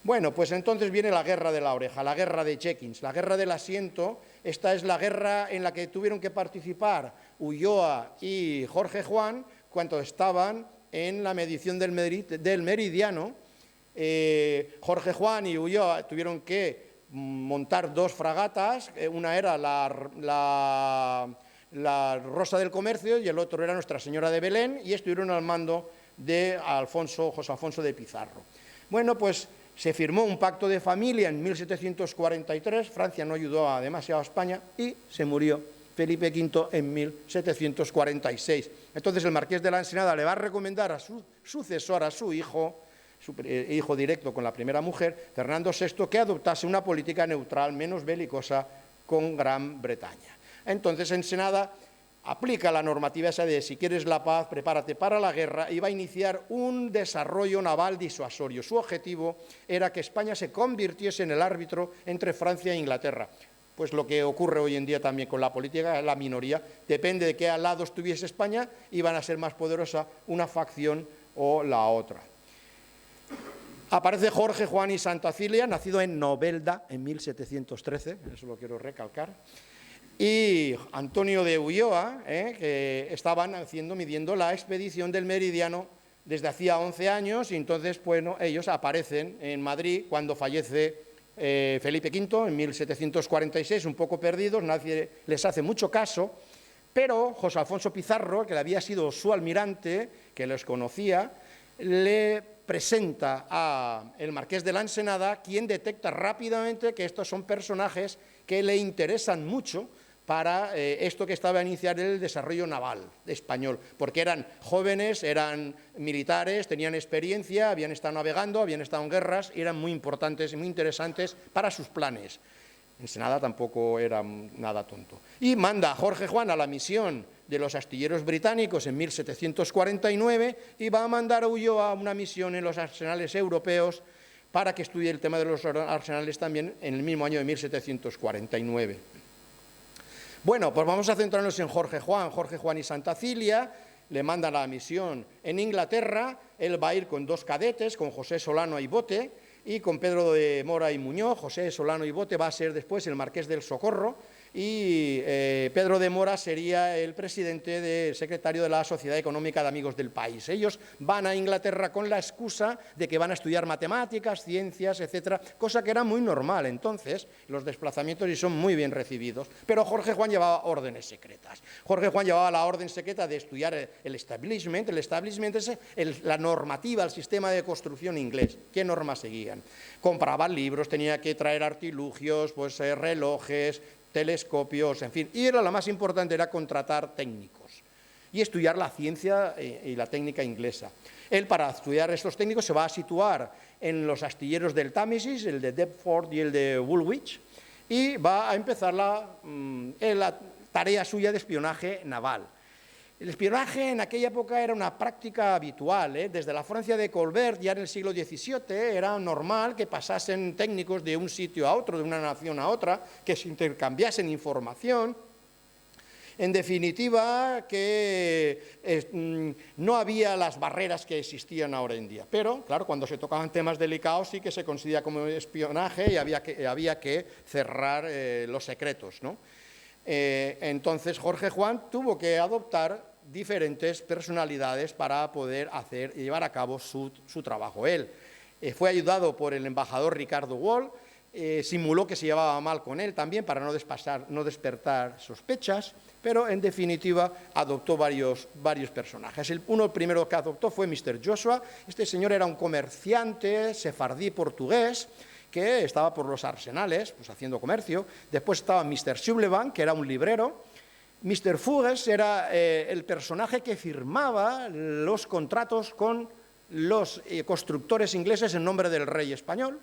Bueno, pues entonces viene la guerra de la oreja, la guerra de Jenkins, la guerra del asiento. Esta es la guerra en la que tuvieron que participar Ulloa y Jorge Juan cuando estaban en la medición del meridiano. Jorge Juan y Ulloa tuvieron que montar dos fragatas, una era la Rosa del Comercio y el otro era Nuestra Señora de Belén, y estuvieron al mando de José Alfonso de Pizarro. Bueno, pues se firmó un pacto de familia en 1743, Francia no ayudó demasiado a España y se murió Felipe V en 1746. Entonces el marqués de la Ensenada le va a recomendar a su sucesor, a su hijo directo con la primera mujer, Fernando VI, que adoptase una política neutral menos belicosa con Gran Bretaña. Entonces Ensenada aplica la normativa esa de si quieres la paz, prepárate para la guerra, y va a iniciar un desarrollo naval disuasorio. Su objetivo era que España se convirtiese en el árbitro entre Francia e Inglaterra. Pues lo que ocurre hoy en día también con la política, la minoría, depende de qué al lado estuviese España, iban a ser más poderosa una facción o la otra. Aparece Jorge Juan y Santa Cilia, nacido en Novelda en 1713, eso lo quiero recalcar, y Antonio de Ulloa, que estaban midiendo la expedición del meridiano desde hacía 11 años, y entonces, bueno, ellos aparecen en Madrid cuando fallece Felipe V en 1746, un poco perdidos, nadie les hace mucho caso, pero José Alfonso Pizarro, que había sido su almirante, que los conocía, le presenta al marqués de la Ensenada, quien detecta rápidamente que estos son personajes que le interesan mucho para esto que estaba a iniciar el desarrollo naval español, porque eran jóvenes, eran militares, tenían experiencia, habían estado navegando, habían estado en guerras y eran muy importantes y muy interesantes para sus planes. Ensenada tampoco era nada tonto. Y manda a Jorge Juan a la misión de los astilleros británicos en 1749 y va a mandar a Ulloa a una misión en los arsenales europeos para que estudie el tema de los arsenales también en el mismo año de 1749. Bueno, pues vamos a centrarnos en Jorge Juan y Santa Cilia, le mandan a la misión en Inglaterra, él va a ir con dos cadetes, con José Solano y Bote, y con Pedro de Mora y Muñoz. José Solano y Bote va a ser después el marqués del Socorro, y Pedro de Mora sería el secretario de la Sociedad Económica de Amigos del País. Ellos van a Inglaterra con la excusa de que van a estudiar matemáticas, ciencias, etcétera, cosa que era muy normal entonces, los desplazamientos, y son muy bien recibidos. Pero Jorge Juan llevaba órdenes secretas. Jorge Juan llevaba la orden secreta de estudiar el establishment. El establishment es la normativa, el sistema de construcción inglés. ¿Qué normas seguían? Compraban libros, tenía que traer artilugios, pues relojes, telescopios, en fin, y la más importante era contratar técnicos y estudiar la ciencia y la técnica inglesa. Él, para estudiar estos técnicos, se va a situar en los astilleros del Támesis, el de Deptford y el de Woolwich, y va a empezar la tarea suya de espionaje naval. El espionaje en aquella época era una práctica habitual, desde la Francia de Colbert, ya en el siglo XVII, era normal que pasasen técnicos de un sitio a otro, de una nación a otra, que se intercambiasen información. En definitiva, que no había las barreras que existían ahora en día. Pero, claro, cuando se tocaban temas delicados sí que se considera como espionaje y había que cerrar los secretos, ¿no? Entonces Jorge Juan tuvo que adoptar diferentes personalidades para poder hacer y llevar a cabo su trabajo. Él fue ayudado por el embajador Ricardo Wall, simuló que se llevaba mal con él también para no despertar sospechas, pero en definitiva adoptó varios personajes. El primero que adoptó fue Mr. Joshua. Este señor era un comerciante sefardí portugués que estaba por los arsenales, pues haciendo comercio. Después estaba Mr. Sullivan, que era un librero. Mr. Fugues era el personaje que firmaba los contratos con los constructores ingleses en nombre del rey español.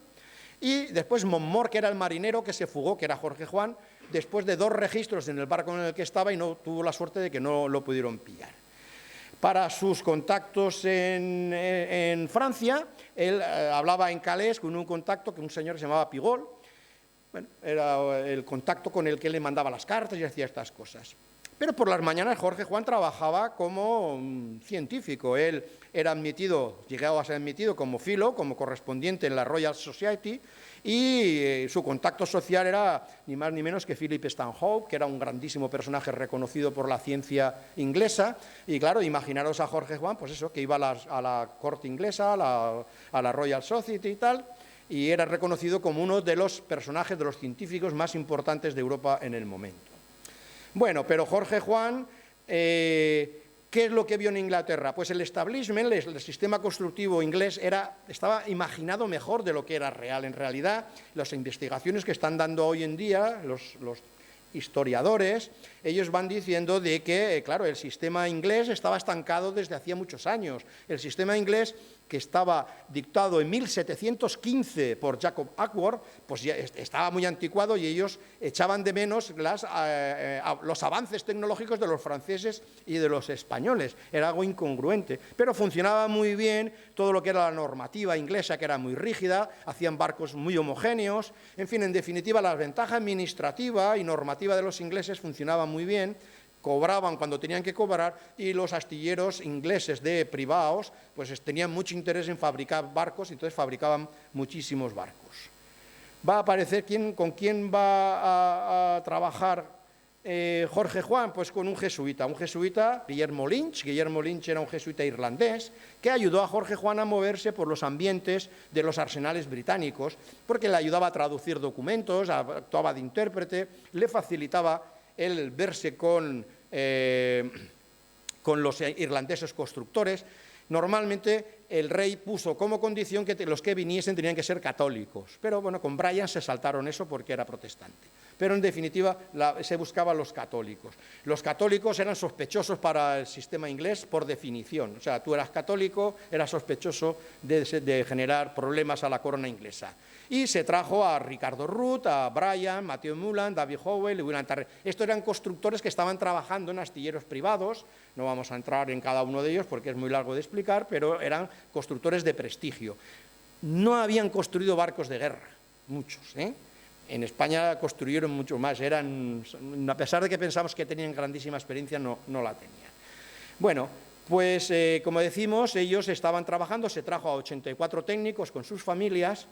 Y después Monmort, que era el marinero que se fugó, que era Jorge Juan, después de 2 registros en el barco en el que estaba y no tuvo la suerte de que no lo pudieron pillar. Para sus contactos en Francia, él hablaba en Calais con un contacto, que un señor que se llamaba Pigol. Bueno, era el contacto con el que le mandaba las cartas y hacía estas cosas. Pero por las mañanas Jorge Juan trabajaba como científico. Él era admitido, llegaba a ser admitido como fellow, como correspondiente en la Royal Society, y su contacto social era ni más ni menos que Philip Stanhope, que era un grandísimo personaje reconocido por la ciencia inglesa. Y claro, imaginaros a Jorge Juan, pues eso, que iba a la corte inglesa, a la Royal Society y tal, y era reconocido como uno de los personajes, de los científicos más importantes de Europa en el momento. Bueno, pero Jorge Juan, ¿qué es lo que vio en Inglaterra? Pues el establishment, el sistema constructivo inglés, estaba imaginado mejor de lo que era real. En realidad, las investigaciones que están dando hoy en día los historiadores, ellos van diciendo de que, claro, el sistema inglés estaba estancado desde hacía muchos años. El sistema inglés, que estaba dictado en 1715 por Jacob Ackworth, pues ya estaba muy anticuado y ellos echaban de menos los avances tecnológicos de los franceses y de los españoles. Era algo incongruente, pero funcionaba muy bien todo lo que era la normativa inglesa, que era muy rígida, hacían barcos muy homogéneos. En fin, en definitiva, la ventaja administrativa y normativa de los ingleses funcionaba muy bien. Cobraban cuando tenían que cobrar, y los astilleros ingleses de privados pues tenían mucho interés en fabricar barcos, y entonces fabricaban muchísimos barcos. Va a aparecer con quién va a trabajar Jorge Juan, pues con un jesuita, Guillermo Lynch. Guillermo Lynch era un jesuita irlandés que ayudó a Jorge Juan a moverse por los ambientes de los arsenales británicos, porque le ayudaba a traducir documentos, actuaba de intérprete, le facilitaba el verse con los irlandeses constructores. Normalmente el rey puso como condición que los que viniesen tenían que ser católicos, pero bueno, con Bryan se saltaron eso porque era protestante. Pero en definitiva se buscaban los católicos. Los católicos eran sospechosos para el sistema inglés por definición. O sea, tú eras católico, eras sospechoso de generar problemas a la corona inglesa. Y se trajo a Ricardo Root, a Bryan, Matthew Mullan, David Howell y William Tarrant. Estos eran constructores que estaban trabajando en astilleros privados. No vamos a entrar en cada uno de ellos porque es muy largo de explicar, pero eran constructores de prestigio. No habían construido barcos de guerra, muchos, En España construyeron mucho más, a pesar de que pensamos que tenían grandísima experiencia, no la tenían. Bueno, pues como decimos, ellos estaban trabajando, se trajo a 84 técnicos con sus familias,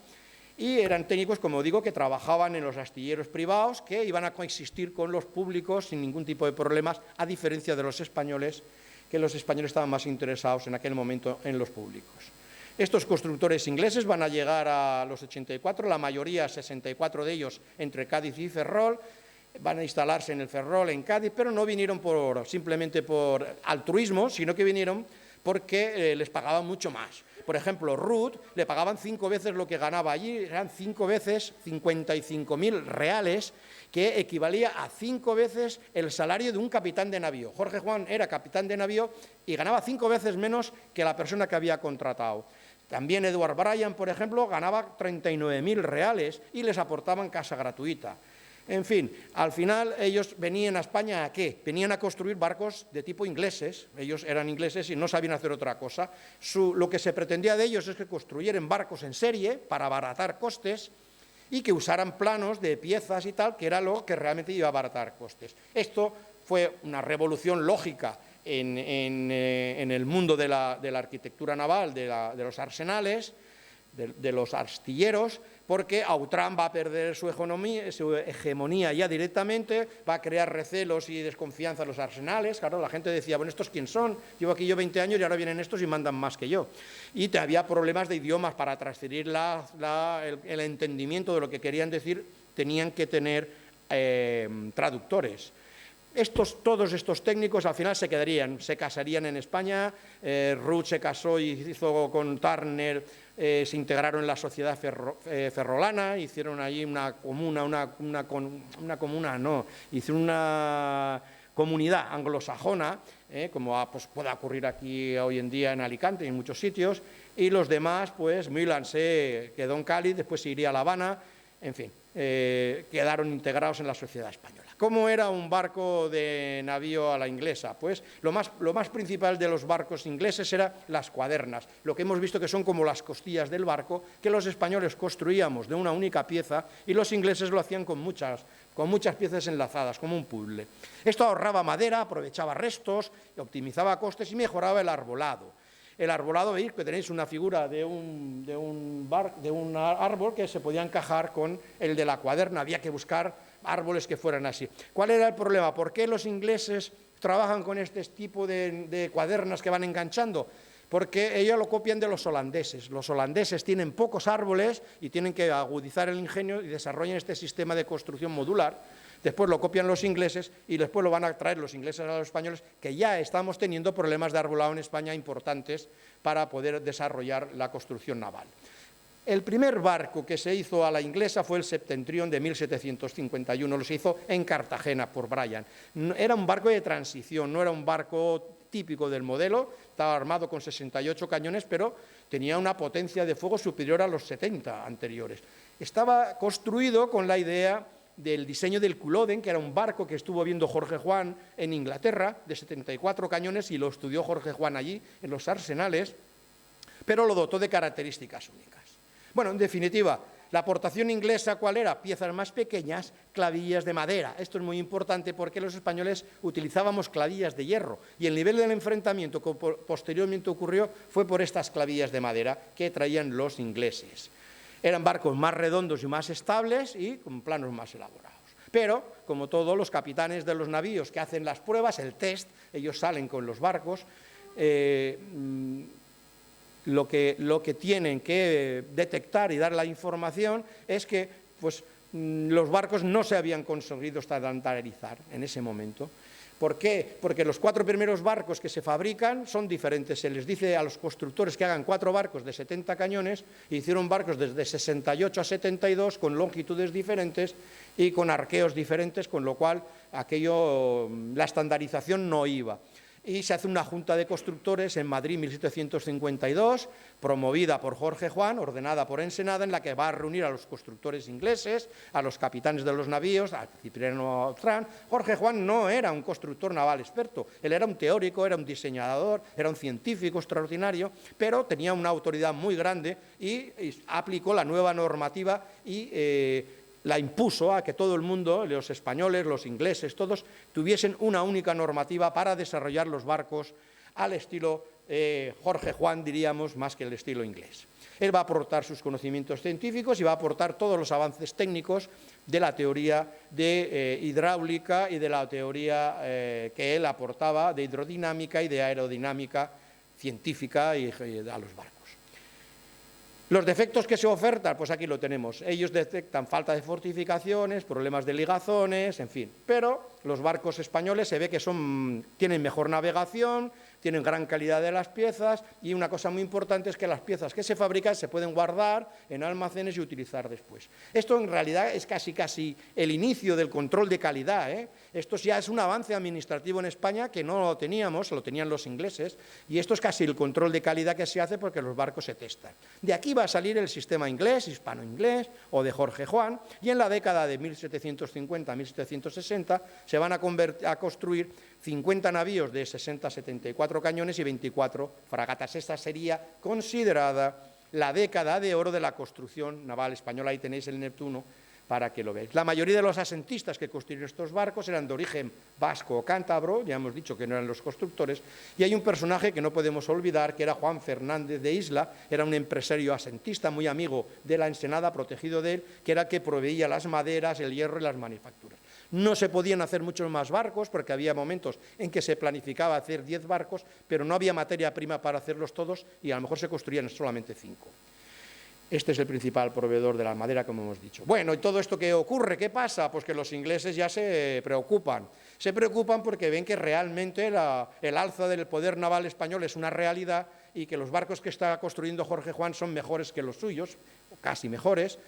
y eran técnicos, como digo, que trabajaban en los astilleros privados, que iban a coexistir con los públicos sin ningún tipo de problemas, a diferencia de los españoles, que los españoles estaban más interesados en aquel momento en los públicos. Estos constructores ingleses van a llegar a los 84, la mayoría, 64 de ellos, entre Cádiz y Ferrol, van a instalarse en el Ferrol, en Cádiz, pero no vinieron simplemente por altruismo, sino que vinieron porque les pagaban mucho más. Por ejemplo, Ruth le pagaban 5 veces lo que ganaba allí, eran 5 veces 55.000 reales, que equivalía a 5 veces el salario de un capitán de navío. Jorge Juan era capitán de navío y ganaba 5 veces menos que la persona que había contratado. También Edward Bryan, por ejemplo, ganaba 39.000 reales y les aportaban casa gratuita. En fin, al final ellos venían a España ¿a qué? Venían a construir barcos de tipo ingleses, ellos eran ingleses y no sabían hacer otra cosa. Lo que se pretendía de ellos es que construyeran barcos en serie para abaratar costes y que usaran planos de piezas y tal, que era lo que realmente iba a abaratar costes. Esto fue una revolución lógica en el mundo de la arquitectura naval, de los arsenales, de los astilleros, porque Autrán va a perder su hegemonía ya directamente, va a crear recelos y desconfianza en los arsenales. Claro, la gente decía, bueno, ¿estos quién son? Llevo aquí yo 20 años y ahora vienen estos y mandan más que yo. Y había problemas de idiomas para transferir el entendimiento de lo que querían decir, tenían que tener traductores. Todos estos técnicos al final se casarían en España. Ruth se casó y hizo con Turner, se integraron en la sociedad ferrolana, hicieron allí una comunidad anglosajona, como pues, puede ocurrir aquí hoy en día en Alicante y en muchos sitios, y los demás, pues Milán se quedó en Cádiz, después se iría a La Habana, en fin, quedaron integrados en la sociedad española. ¿Cómo era un barco de navío a la inglesa? Pues lo más principal de los barcos ingleses eran las cuadernas, lo que hemos visto que son como las costillas del barco, que los españoles construíamos de una única pieza y los ingleses lo hacían con muchas piezas enlazadas, como un puzzle. Esto ahorraba madera, aprovechaba restos, optimizaba costes y mejoraba el arbolado. El arbolado, veis que tenéis una figura de un árbol que se podía encajar con el de la cuaderna, había que buscar árboles que fueran así. ¿Cuál era el problema? ¿Por qué los ingleses trabajan con este tipo de cuadernas que van enganchando? Porque ellos lo copian de los holandeses. Los holandeses tienen pocos árboles y tienen que agudizar el ingenio y desarrollan este sistema de construcción modular. Después lo copian los ingleses y después lo van a traer los ingleses a los españoles, que ya estamos teniendo problemas de arbolado en España importantes para poder desarrollar la construcción naval. El primer barco que se hizo a la inglesa fue el Septentrion de 1751, lo se hizo en Cartagena por Bryan. Era un barco de transición, no era un barco típico del modelo, estaba armado con 68 cañones, pero tenía una potencia de fuego superior a los 70 anteriores. Estaba construido con la idea del diseño del Culloden, que era un barco que estuvo viendo Jorge Juan en Inglaterra, de 74 cañones, y lo estudió Jorge Juan allí, en los arsenales, pero lo dotó de características únicas. Bueno, en definitiva, la aportación inglesa, ¿cuál era? Piezas más pequeñas, clavillas de madera. Esto es muy importante porque los españoles utilizábamos clavillas de hierro y el nivel del enfrentamiento que posteriormente ocurrió fue por estas clavillas de madera que traían los ingleses. Eran barcos más redondos y más estables y con planos más elaborados. Pero, como todos los capitanes de los navíos que hacen las pruebas, el test, ellos salen con los barcos, lo que tienen que detectar y dar la información es que pues, los barcos no se habían conseguido estandarizar en ese momento. ¿Por qué? Porque los 4 primeros barcos que se fabrican son diferentes. Se les dice a los constructores que hagan 4 barcos de 70 cañones, e hicieron barcos desde 68 a 72 con longitudes diferentes y con arqueos diferentes, con lo cual la estandarización no iba. Y se hace una junta de constructores en Madrid en 1752, promovida por Jorge Juan, ordenada por Ensenada, en la que va a reunir a los constructores ingleses, a los capitanes de los navíos, a Cipriano Autrán. Jorge Juan no era un constructor naval experto, él era un teórico, era un diseñador, era un científico extraordinario, pero tenía una autoridad muy grande y aplicó la nueva normativa y la impuso a que todo el mundo, los españoles, los ingleses, todos, tuviesen una única normativa para desarrollar los barcos al estilo Jorge Juan, diríamos, más que el estilo inglés. Él va a aportar sus conocimientos científicos y va a aportar todos los avances técnicos de la teoría de hidráulica y de la teoría que él aportaba de hidrodinámica y de aerodinámica científica y a los barcos. Los defectos que se ofertan, pues aquí lo tenemos. Ellos detectan falta de fortificaciones, problemas de ligazones, en fin. Pero los barcos españoles se ve que tienen mejor navegación, tienen gran calidad de las piezas y una cosa muy importante es que las piezas que se fabrican se pueden guardar en almacenes y utilizar después. Esto en realidad es casi el inicio del control de calidad, ¿eh? Esto ya es un avance administrativo en España que no lo teníamos, lo tenían los ingleses, y esto es casi el control de calidad que se hace porque los barcos se testan. De aquí va a salir el sistema inglés, hispano-inglés, o de Jorge Juan, y en la década de 1750-1760 se van a construir 50 navíos de 60-74 cañones y 24 fragatas. Esta sería considerada la década de oro de la construcción naval española. Ahí tenéis el Neptuno para que lo veáis. La mayoría de los asentistas que construyeron estos barcos eran de origen vasco o cántabro, ya hemos dicho que no eran los constructores, y hay un personaje que no podemos olvidar, que era Juan Fernández de Isla, era un empresario asentista muy amigo de la Ensenada, protegido de él, que era el que proveía las maderas, el hierro y las manufacturas. No se podían hacer muchos más barcos porque había momentos en que se planificaba hacer 10 barcos, pero no había materia prima para hacerlos todos y a lo mejor se construían solamente 5. Este es el principal proveedor de la madera, como hemos dicho. Bueno, ¿y todo esto qué ocurre? ¿Qué pasa? Pues que los ingleses ya se preocupan. Se preocupan porque ven que realmente el alza del poder naval español es una realidad y que los barcos que está construyendo Jorge Juan son mejores que los suyos, casi mejores,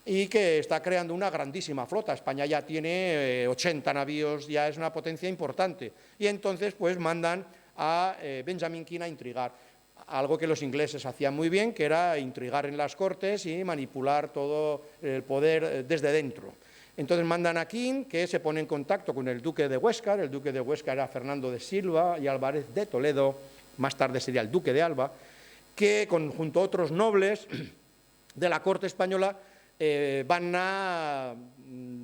y que está creando una grandísima flota. España ya tiene 80 navíos, ya es una potencia importante. Y entonces pues mandan a Benjamin King a intrigar. Algo que los ingleses hacían muy bien, que era intrigar en las cortes y manipular todo el poder desde dentro. Entonces mandan a King, que se pone en contacto con el duque de Huéscar. El duque de Huéscar era Fernando de Silva y Álvarez de Toledo, más tarde sería el duque de Alba, que junto a otros nobles de la corte española van a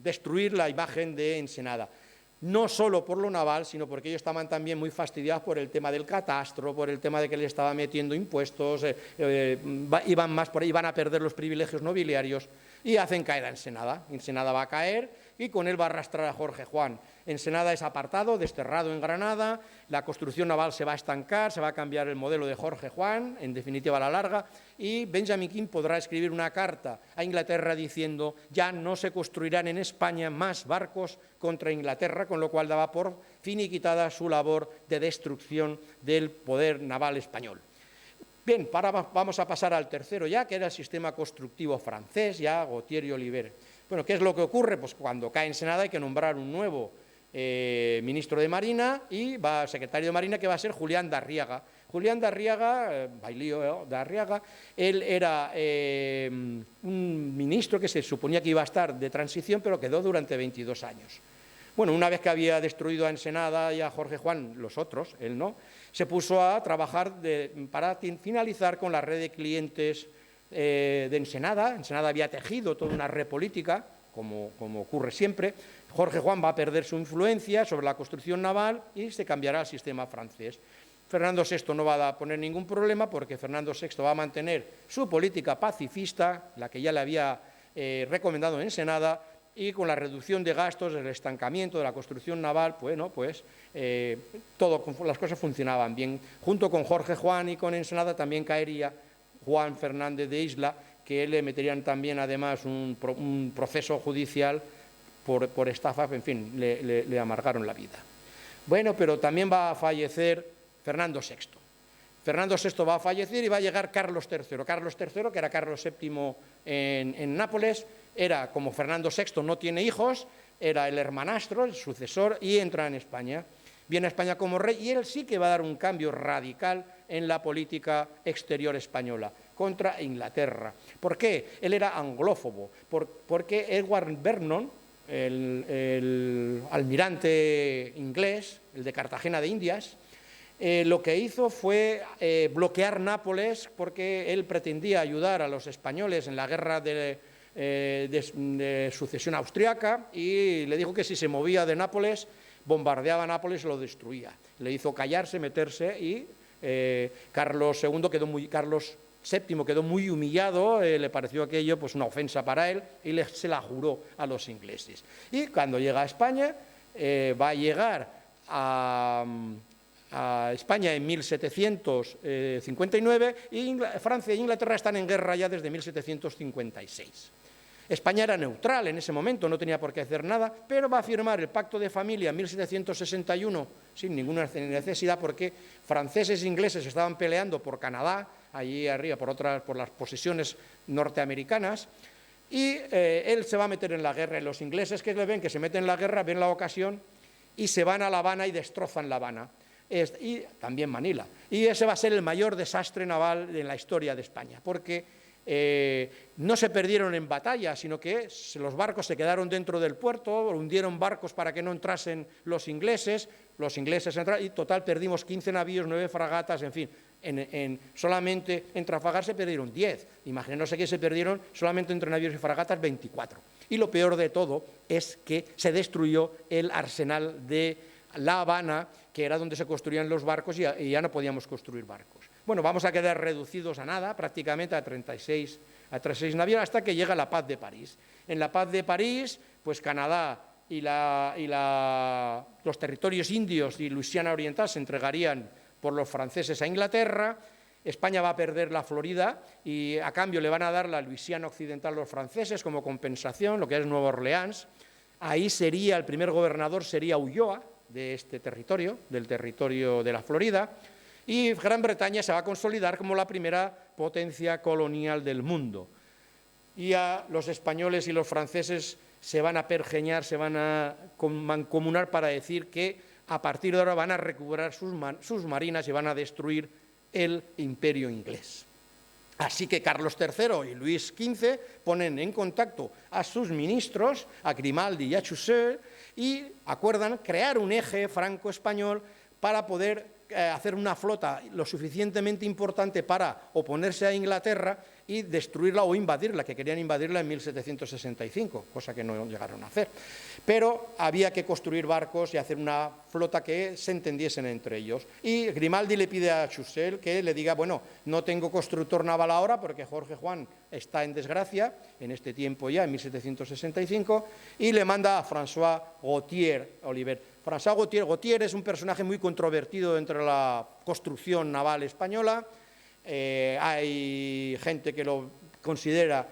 destruir la imagen de Ensenada. No solo por lo naval, sino porque ellos estaban también muy fastidiados por el tema del catastro, por el tema de que le estaba metiendo impuestos, iban más por ahí, van a perder los privilegios nobiliarios y hacen caer a Ensenada. Ensenada va a caer y con él va a arrastrar a Jorge Juan. Ensenada es apartado, desterrado en Granada, la construcción naval se va a estancar, se va a cambiar el modelo de Jorge Juan, en definitiva a la larga, y Benjamin King podrá escribir una carta a Inglaterra diciendo ya no se construirán en España más barcos contra Inglaterra, con lo cual daba por finiquitada su labor de destrucción del poder naval español. Bien, vamos a pasar al tercero ya, que era el sistema constructivo francés, ya Gautier y Olivet. Bueno, ¿qué es lo que ocurre? Pues cuando cae Ensenada hay que nombrar un nuevo ministro de Marina y secretario de Marina, que va a ser Julián de Arriaga. Julián de Arriaga, Bailío de Arriaga, él era un ministro que se suponía que iba a estar de transición, pero quedó durante 22 años. Bueno, una vez que había destruido a Ensenada y a Jorge Juan, los otros, él no, se puso a trabajar para finalizar con la red de clientes de Ensenada. Ensenada había tejido toda una red política, como ocurre siempre. Jorge Juan va a perder su influencia sobre la construcción naval y se cambiará al sistema francés. Fernando VI no va a poner ningún problema porque Fernando VI va a mantener su política pacifista, la que ya le había recomendado en Ensenada, y con la reducción de gastos, el estancamiento de la construcción naval, las cosas funcionaban bien. Junto con Jorge Juan y con Ensenada también caería Juan Fernández de Isla, que le meterían también además un proceso judicial por estafa, en fin, le amargaron la vida. Bueno, pero también va a fallecer Fernando VI. Fernando VI va a fallecer y va a llegar Carlos III. Carlos III, que era Carlos VII en Nápoles, era, como Fernando VI no tiene hijos, era el hermanastro, el sucesor, y entra en España. Viene a España como rey y él sí que va a dar un cambio radical en la política exterior española contra Inglaterra. ¿Por qué? Él era anglófobo, porque Edward Vernon, el almirante inglés, el de Cartagena de Indias, lo que hizo fue bloquear Nápoles porque él pretendía ayudar a los españoles en la guerra de sucesión austriaca y le dijo que si se movía de Nápoles, bombardeaba Nápoles y lo destruía. Le hizo callarse, meterse y Carlos VII quedó muy humillado, le pareció aquello pues una ofensa para él y se la juró a los ingleses. Y cuando llega a España, va a llegar a España en 1759 y Francia e Inglaterra están en guerra ya desde 1756. España era neutral en ese momento, no tenía por qué hacer nada, pero va a firmar el Pacto de Familia en 1761 sin ninguna necesidad, porque franceses e ingleses estaban peleando por Canadá, allí arriba, por las posesiones norteamericanas, y él se va a meter en la guerra. Y los ingleses que le ven que se meten en la guerra, ven la ocasión y se van a La Habana y destrozan La Habana, y también Manila. Y ese va a ser el mayor desastre naval en la historia de España, porque no se perdieron en batalla, sino que los barcos se quedaron dentro del puerto, hundieron barcos para que no entrasen los ingleses entraron, y total perdimos 15 navíos, 9 fragatas, en fin, solamente en Trafalgar se perdieron 10, imagínense que se perdieron solamente entre navíos y fragatas 24. Y lo peor de todo es que se destruyó el arsenal de La Habana, que era donde se construían los barcos, y ya no podíamos construir barcos. Bueno, vamos a quedar reducidos a nada, prácticamente a 36 navíos, hasta que llega la Paz de París. En la Paz de París, pues Canadá y los territorios indios y Luisiana Oriental se entregarían por los franceses a Inglaterra. España va a perder la Florida y a cambio le van a dar la Luisiana Occidental a los franceses como compensación, lo que es Nueva Orleans. Ahí sería, el primer gobernador sería Ulloa, de este territorio, del territorio de la Florida, y Gran Bretaña se va a consolidar como la primera potencia colonial del mundo. Y a los españoles y los franceses se van a pergeñar, se van a mancomunar para decir que a partir de ahora van a recuperar sus marinas y van a destruir el imperio inglés. Así que Carlos III y Luis XV ponen en contacto a sus ministros, a Grimaldi y a Choiseul, y acuerdan crear un eje franco-español para poder hacer una flota lo suficientemente importante para oponerse a Inglaterra y destruirla o invadirla, que querían invadirla en 1765, cosa que no llegaron a hacer. Pero había que construir barcos y hacer una flota que se entendiesen entre ellos. Y Grimaldi le pide a Choiseul que le diga, bueno, no tengo constructor naval ahora porque Jorge Juan está en desgracia, en este tiempo ya, en 1765, y le manda a François Gautier-Oliver. François Gautier es un personaje muy controvertido dentro de la construcción naval española. Hay gente que lo considera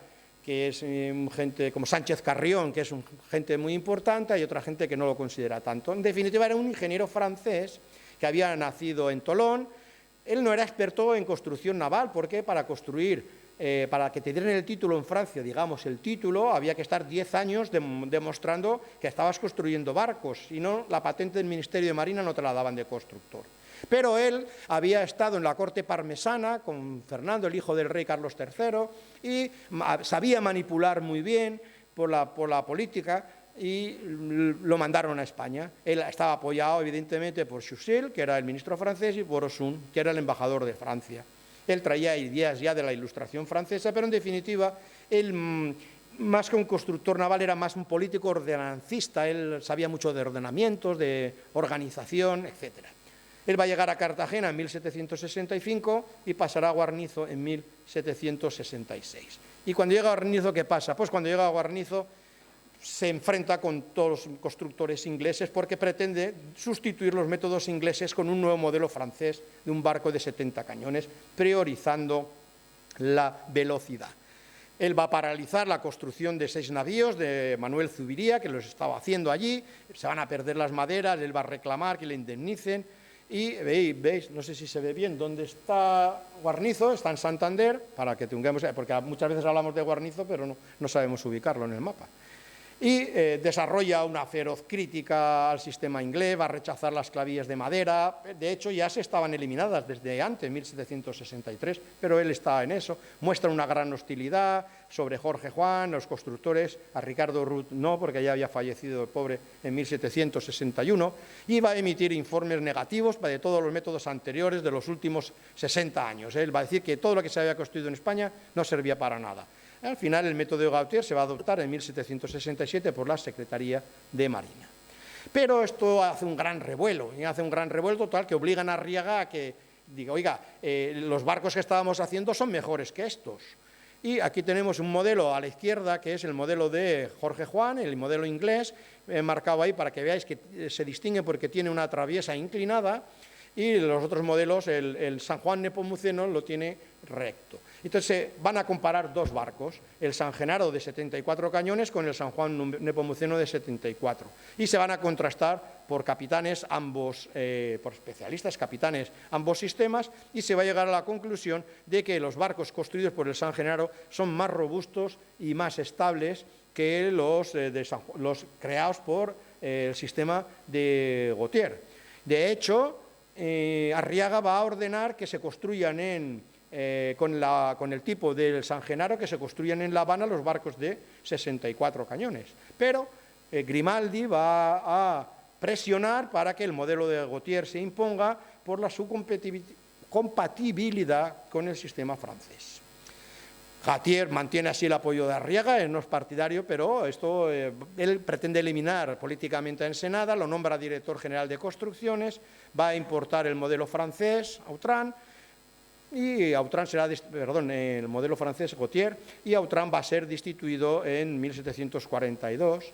que es gente como Sánchez Carrión, que es gente muy importante, y otra gente que no lo considera tanto. En definitiva, era un ingeniero francés que había nacido en Tolón. Él no era experto en construcción naval, porque para construir, para que te dieran el título en Francia, digamos el título, había que estar 10 años demostrando que estabas construyendo barcos, si no, la patente del Ministerio de Marina no te la daban de constructor. Pero él había estado en la corte parmesana con Fernando, el hijo del rey Carlos III, y sabía manipular muy bien por la política, y lo mandaron a España. Él estaba apoyado evidentemente por Choiseul, que era el ministro francés, y por Ossun, que era el embajador de Francia. Él traía ideas ya de la Ilustración francesa, pero en definitiva, él más que un constructor naval era más un político ordenancista. Él sabía mucho de ordenamientos, de organización, etcétera. Él va a llegar a Cartagena en 1765 y pasará a Guarnizo en 1766. Y cuando llega a Guarnizo, ¿qué pasa? Pues cuando llega a Guarnizo se enfrenta con todos los constructores ingleses porque pretende sustituir los métodos ingleses con un nuevo modelo francés de un barco de 70 cañones, priorizando la velocidad. Él va a paralizar la construcción de 6 navíos de Manuel Zubiría, que los estaba haciendo allí, se van a perder las maderas, él va a reclamar que le indemnicen. Y veis, no sé si se ve bien, dónde está Guarnizo, está en Santander, para que tengamos, porque muchas veces hablamos de Guarnizo, pero no sabemos ubicarlo en el mapa. Y desarrolla una feroz crítica al sistema inglés, va a rechazar las clavillas de madera. De hecho, ya se estaban eliminadas desde antes, 1763, pero él está en eso. Muestra una gran hostilidad sobre Jorge Juan, los constructores, a Ricardo Ruth no, porque ya había fallecido el pobre en 1761, y va a emitir informes negativos de todos los métodos anteriores de los últimos 60 años. Él va a decir que todo lo que se había construido en España no servía para nada. Al final, el método de Gautier se va a adoptar en 1767 por la Secretaría de Marina. Pero esto hace un gran revuelo, y hace un gran revuelo total que obligan a Arriaga a que diga, oiga, los barcos que estábamos haciendo son mejores que estos. Y aquí tenemos un modelo a la izquierda, que es el modelo de Jorge Juan, el modelo inglés, marcado ahí para que veáis que se distingue porque tiene una traviesa inclinada, y los otros modelos, el San Juan Nepomuceno lo tiene recto. Entonces van a comparar dos barcos, el San Genaro de 74 cañones con el San Juan Nepomuceno de 74, y se van a contrastar por capitanes ambos, por especialistas capitanes ambos sistemas, y se va a llegar a la conclusión de que los barcos construidos por el San Genaro son más robustos y más estables que los creados por el sistema de Gautier. De hecho, Arriaga va a ordenar que se construyan con el tipo del San Genaro, que se construyan en La Habana los barcos de 64 cañones. Pero Grimaldi va a presionar para que el modelo de Gautier se imponga por su compatibilidad con el sistema francés. Gautier mantiene así el apoyo de Arriaga, él no es partidario, pero él pretende eliminar políticamente a Ensenada, lo nombra director general de construcciones, va a importar el modelo francés, Autran, y Autran será, el modelo francés Gautier, y Autran va a ser destituido en 1742,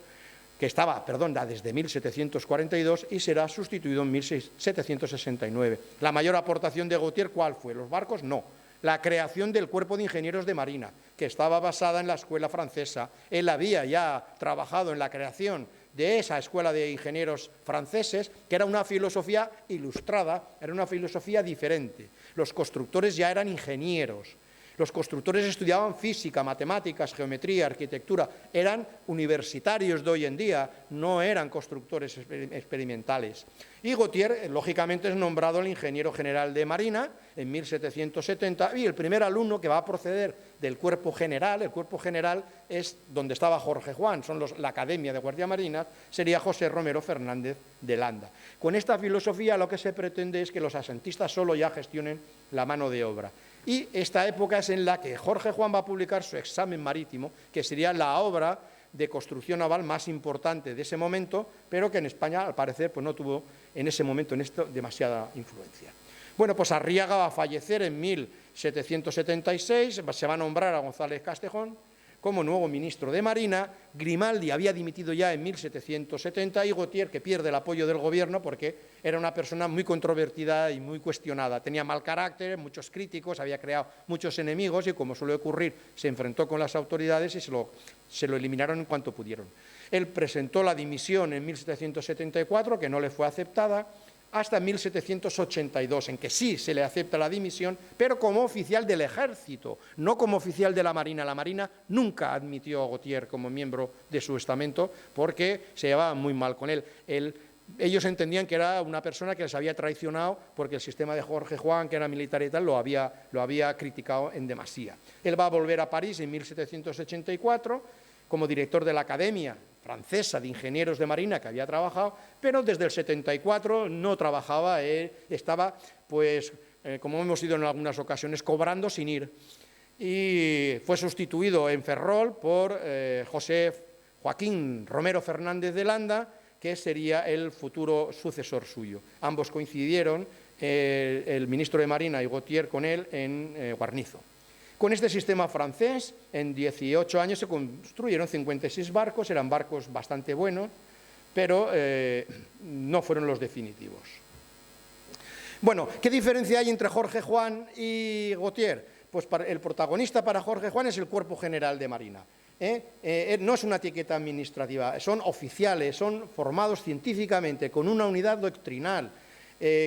que estaba, desde 1742, y será sustituido en 1769. La mayor aportación de Gautier, ¿cuál fue? ¿Los barcos? No. La creación del Cuerpo de Ingenieros de Marina, que estaba basada en la escuela francesa. Él había ya trabajado en la creación de esa escuela de ingenieros franceses, que era una filosofía ilustrada, era una filosofía diferente. Los constructores ya eran ingenieros. Los constructores estudiaban física, matemáticas, geometría, arquitectura. Eran universitarios de hoy en día, no eran constructores experimentales. Y Gautier, lógicamente, es nombrado el ingeniero general de Marina en 1770, y el primer alumno que va a proceder del cuerpo general, el cuerpo general es donde estaba Jorge Juan, son la Academia de Guardia Marina, sería José Romero Fernández de Landa. Con esta filosofía lo que se pretende es que los asentistas solo ya gestionen la mano de obra. Y esta época es en la que Jorge Juan va a publicar su Examen Marítimo, que sería la obra de construcción naval más importante de ese momento, pero que en España, al parecer, pues no tuvo en ese momento demasiada influencia. Bueno, pues Arriaga va a fallecer en 1776, se va a nombrar a González Castejón como nuevo ministro de Marina. Grimaldi había dimitido ya en 1770 y Gautier, que pierde el apoyo del gobierno porque era una persona muy controvertida y muy cuestionada. Tenía mal carácter, muchos críticos, había creado muchos enemigos y, como suele ocurrir, se enfrentó con las autoridades y se lo eliminaron en cuanto pudieron. Él presentó la dimisión en 1774, que no le fue aceptada, hasta 1782, en que sí se le acepta la dimisión, pero como oficial del ejército, no como oficial de la Marina. La Marina nunca admitió a Gautier como miembro de su estamento porque se llevaban muy mal con él. Ellos entendían que era una persona que les había traicionado porque el sistema de Jorge Juan, que era militar y tal, lo había criticado en demasía. Él va a volver a París en 1784 como director de la Academia Francesa de Ingenieros de Marina, que había trabajado, pero desde el 74 no trabajaba, estaba, pues, como hemos ido en algunas ocasiones, cobrando sin ir. Y fue sustituido en Ferrol por José Joaquín Romero Fernández de Landa, que sería el futuro sucesor suyo. Ambos coincidieron, el ministro de Marina y Gautier con él, en Guarnizo. Con este sistema francés, en 18 años se construyeron 56 barcos, eran barcos bastante buenos, pero no fueron los definitivos. Bueno, ¿qué diferencia hay entre Jorge Juan y Gautier? Pues el protagonista para Jorge Juan es el Cuerpo General de Marina. No es una etiqueta administrativa, son oficiales, son formados científicamente, con una unidad doctrinal,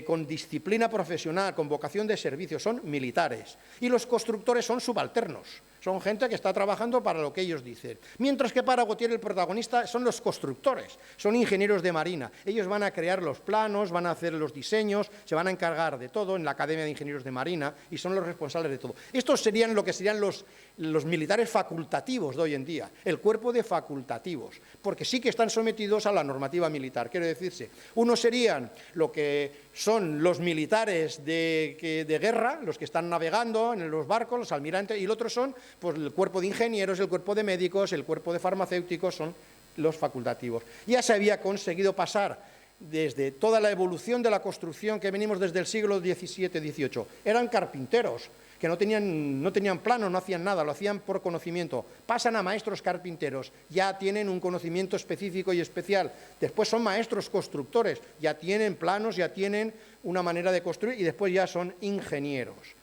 con disciplina profesional, con vocación de servicio, son militares. Y los constructores son subalternos, son gente que está trabajando para lo que ellos dicen. Mientras que para Gautier el protagonista son los constructores, son ingenieros de marina. Ellos van a crear los planos, van a hacer los diseños, se van a encargar de todo en la Academia de Ingenieros de Marina y son los responsables de todo. Estos serían lo que serían los militares facultativos de hoy en día, el cuerpo de facultativos, porque sí que están sometidos a la normativa militar. Quiero decirse, unos serían lo que son los militares de guerra, los que están navegando en los barcos, los almirantes, y el otro son pues, el cuerpo de ingenieros, el cuerpo de médicos, el cuerpo de farmacéuticos, son los facultativos. Ya se había conseguido pasar desde toda la evolución de la construcción que venimos desde el siglo XVII-XVIII. Eran carpinteros, que no tenían plano, no hacían nada, lo hacían por conocimiento. Pasan a maestros carpinteros, ya tienen un conocimiento específico y especial. Después son maestros constructores, ya tienen planos, ya tienen una manera de construir y después ya son ingenieros.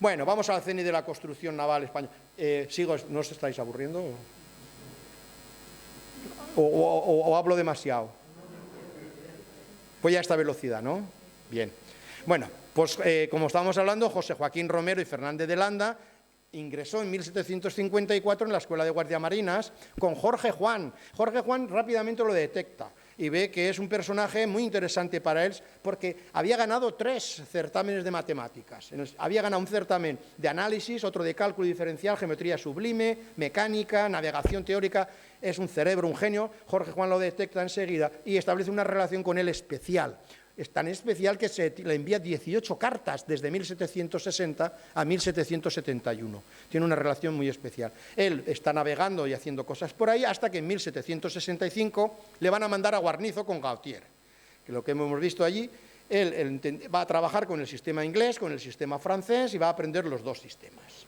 Bueno, vamos al CNI de la construcción naval española. ¿No os estáis aburriendo? ¿O hablo demasiado? Pues ya a esta velocidad, ¿no? Bien. Bueno, pues como estábamos hablando, José Joaquín Romero y Fernández de Landa ingresó en 1754 en la Escuela de Guardiamarinas con Jorge Juan. Jorge Juan rápidamente lo detecta y ve que es un personaje muy interesante para él porque había ganado 3 certámenes de matemáticas. Había ganado un certamen de análisis, otro de cálculo diferencial, geometría sublime, mecánica, navegación teórica. Es un cerebro, un genio. Jorge Juan lo detecta enseguida y establece una relación con él especial. Es tan especial que le envía 18 cartas desde 1760 a 1771. Tiene una relación muy especial. Él está navegando y haciendo cosas por ahí hasta que en 1765 le van a mandar a Guarnizo con Gautier. Que lo que hemos visto allí, él va a trabajar con el sistema inglés, con el sistema francés y va a aprender los 2 sistemas.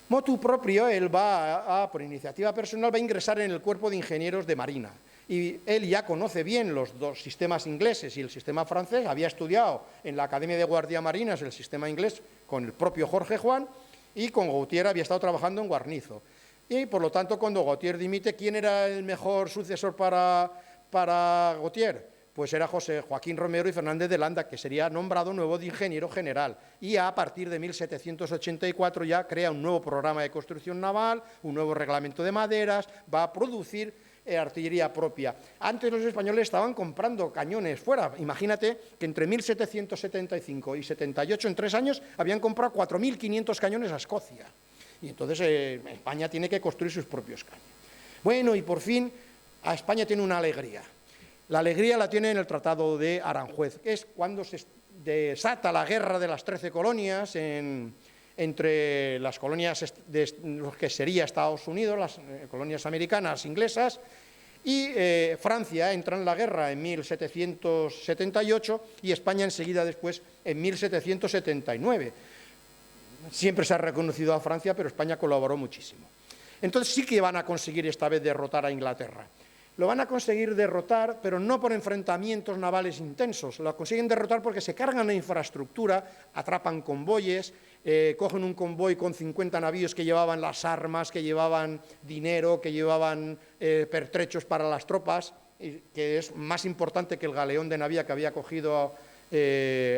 Motu propio, él por iniciativa personal, va a ingresar en el cuerpo de ingenieros de marina. Y él ya conoce bien los 2 sistemas ingleses y el sistema francés, había estudiado en la Academia de Guardiamarinas el sistema inglés con el propio Jorge Juan y con Gautier había estado trabajando en Guarnizo. Y por lo tanto, cuando Gautier dimite, ¿quién era el mejor sucesor para Gautier? Pues era José Joaquín Romero y Fernández de Landa, que sería nombrado nuevo de ingeniero general. Y a partir de 1784 ya crea un nuevo programa de construcción naval, un nuevo reglamento de maderas, va a producir artillería propia. Antes los españoles estaban comprando cañones fuera. Imagínate que entre 1775 y 78, en 3 años, habían comprado 4.500 cañones a Escocia. Y entonces España tiene que construir sus propios cañones. Bueno, y por fin a España tiene una alegría. La alegría la tiene en el Tratado de Aranjuez, que es cuando se desata la guerra de las 13 colonias entre las colonias de lo que sería Estados Unidos, las colonias americanas, inglesas, y Francia entra en la guerra en 1778 y España enseguida después en 1779. Siempre se ha reconocido a Francia, pero España colaboró muchísimo. Entonces sí que van a conseguir esta vez derrotar a Inglaterra. Lo van a conseguir derrotar, pero no por enfrentamientos navales intensos. Lo consiguen derrotar porque se cargan la infraestructura, atrapan convoyes, cogen un convoy con 50 navíos que llevaban las armas, que llevaban dinero, que llevaban pertrechos para las tropas, que es más importante que el galeón de Navía que había cogido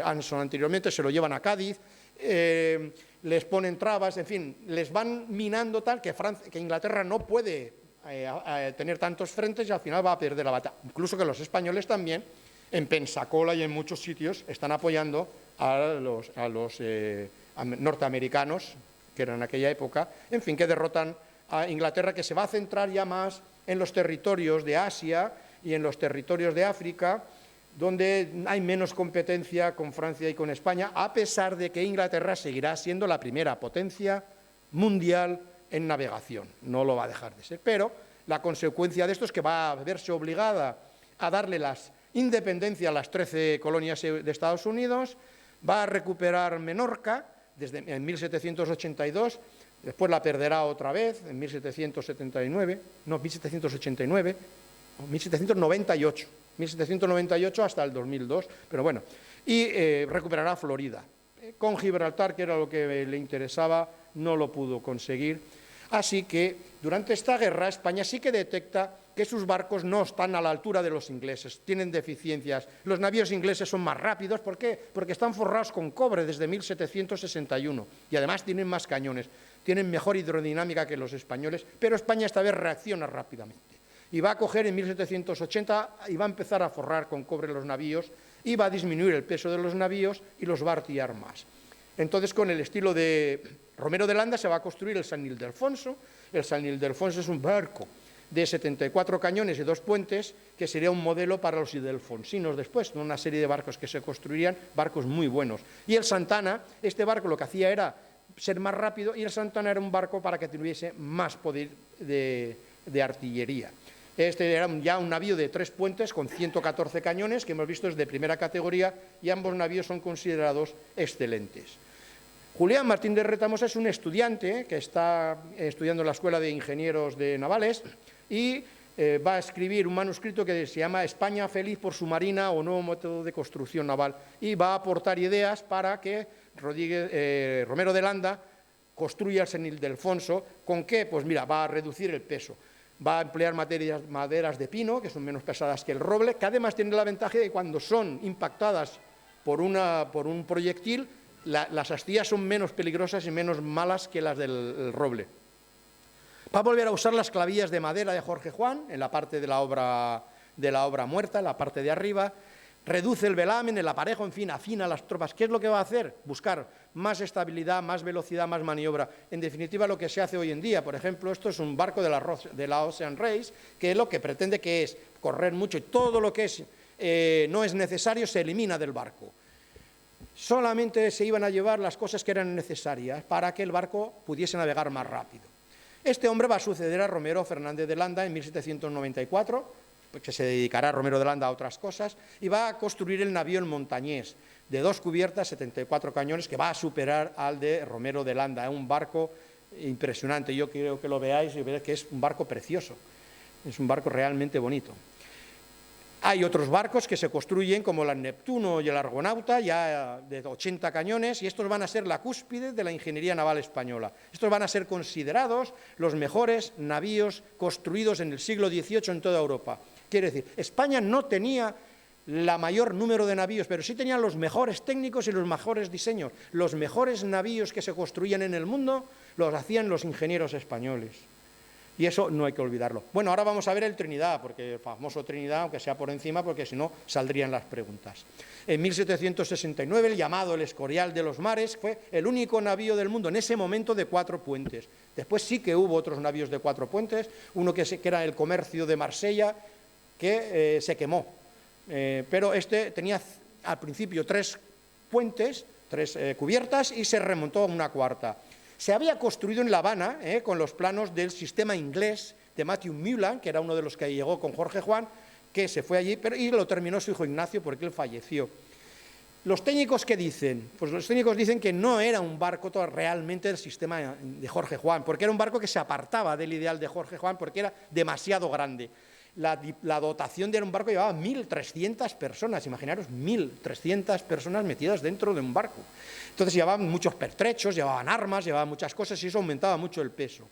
Anson anteriormente, se lo llevan a Cádiz, les ponen trabas, en fin, les van minando tal que Inglaterra no puede tener tantos frentes y al final va a perder la batalla. Incluso que los españoles también, en Pensacola y en muchos sitios, están apoyando a los norteamericanos, que eran en aquella época, en fin, que derrotan a Inglaterra, que se va a centrar ya más en los territorios de Asia y en los territorios de África, donde hay menos competencia con Francia y con España, a pesar de que Inglaterra seguirá siendo la primera potencia mundial en navegación, no lo va a dejar de ser, pero la consecuencia de esto es que va a verse obligada a darle las independencia a las 13 colonias de Estados Unidos, va a recuperar Menorca en 1782, después la perderá otra vez en 1798 hasta el 2002, pero bueno, y recuperará Florida. Con Gibraltar, que era lo que le interesaba, no lo pudo conseguir. Así que durante esta guerra España sí que detecta que sus barcos no están a la altura de los ingleses, tienen deficiencias. Los navíos ingleses son más rápidos, ¿por qué? Porque están forrados con cobre desde 1761 y además tienen más cañones, tienen mejor hidrodinámica que los españoles, pero España esta vez reacciona rápidamente. Y va a coger en 1780 y va a empezar a forrar con cobre los navíos y va a disminuir el peso de los navíos y los va a artillar más. Entonces, con el estilo de Romero de Landa se va a construir el San Ildefonso. El San Ildefonso es un barco de 74 cañones y 2 puentes, que sería un modelo para los ildefonsinos después, una serie de barcos que se construirían, barcos muy buenos. Y el Santana, este barco lo que hacía era ser más rápido, y el Santana era un barco para que tuviese más poder de artillería. Este era ya un navío de 3 puentes con 114 cañones, que hemos visto es de primera categoría, y ambos navíos son considerados excelentes. Julián Martín de Retamos es un estudiante que está estudiando en la Escuela de Ingenieros de Navales y va a escribir un manuscrito que se llama España feliz por su marina o nuevo método de construcción naval, y va a aportar ideas para que Romero de Landa construya el San Ildefonso. ¿Con qué? Pues mira, va a reducir el peso, va a emplear maderas de pino, que son menos pesadas que el roble, que además tiene la ventaja de que cuando son impactadas por un proyectil, las astillas son menos peligrosas y menos malas que las del roble. Va a volver a usar las clavillas de madera de Jorge Juan en la parte de la obra muerta, en la parte de arriba. Reduce el velamen, el aparejo, en fin, afina las tropas. ¿Qué es lo que va a hacer? Buscar más estabilidad, más velocidad, más maniobra. En definitiva, lo que se hace hoy en día. Por ejemplo, esto es un barco de la Ocean Race, que lo que pretende que es correr mucho, y todo lo que no es necesario se elimina del barco. Solamente se iban a llevar las cosas que eran necesarias para que el barco pudiese navegar más rápido. Este hombre va a suceder a Romero Fernández de Landa en 1794, que se dedicará Romero de Landa a otras cosas, y va a construir el navío El Montañés, de 2 cubiertas, 74 cañones, que va a superar al de Romero de Landa. Es un barco impresionante, yo quiero que lo veáis y veréis que es un barco precioso, es un barco realmente bonito. Hay otros barcos que se construyen, como el Neptuno y el Argonauta, ya de 80 cañones, y estos van a ser la cúspide de la ingeniería naval española. Estos van a ser considerados los mejores navíos construidos en el siglo XVIII en toda Europa. Quiere decir, España no tenía el mayor número de navíos, pero sí tenían los mejores técnicos y los mejores diseños. Los mejores navíos que se construían en el mundo los hacían los ingenieros españoles. Y eso no hay que olvidarlo. Bueno, ahora vamos a ver el Trinidad, porque el famoso Trinidad, aunque sea por encima, porque si no saldrían las preguntas. En 1769, el llamado el Escorial de los Mares fue el único navío del mundo en ese momento de 4 puentes. Después sí que hubo otros navíos de 4 puentes, uno que era el Comercio de Marsella, que se quemó. Pero este tenía al principio 3 puentes, 3 cubiertas, y se remontó a una 4ª. Se había construido en La Habana con los planos del sistema inglés de Matthew Mullan, que era uno de los que llegó con Jorge Juan, que se fue allí, y lo terminó su hijo Ignacio porque él falleció. Los técnicos, ¿qué dicen? Pues los técnicos dicen que no era un barco realmente del sistema de Jorge Juan, porque era un barco que se apartaba del ideal de Jorge Juan porque era demasiado grande. La dotación de un barco llevaba 1.300 personas, imaginaros 1.300 personas metidas dentro de un barco. Entonces llevaban muchos pertrechos, llevaban armas, llevaban muchas cosas, y eso aumentaba mucho el peso.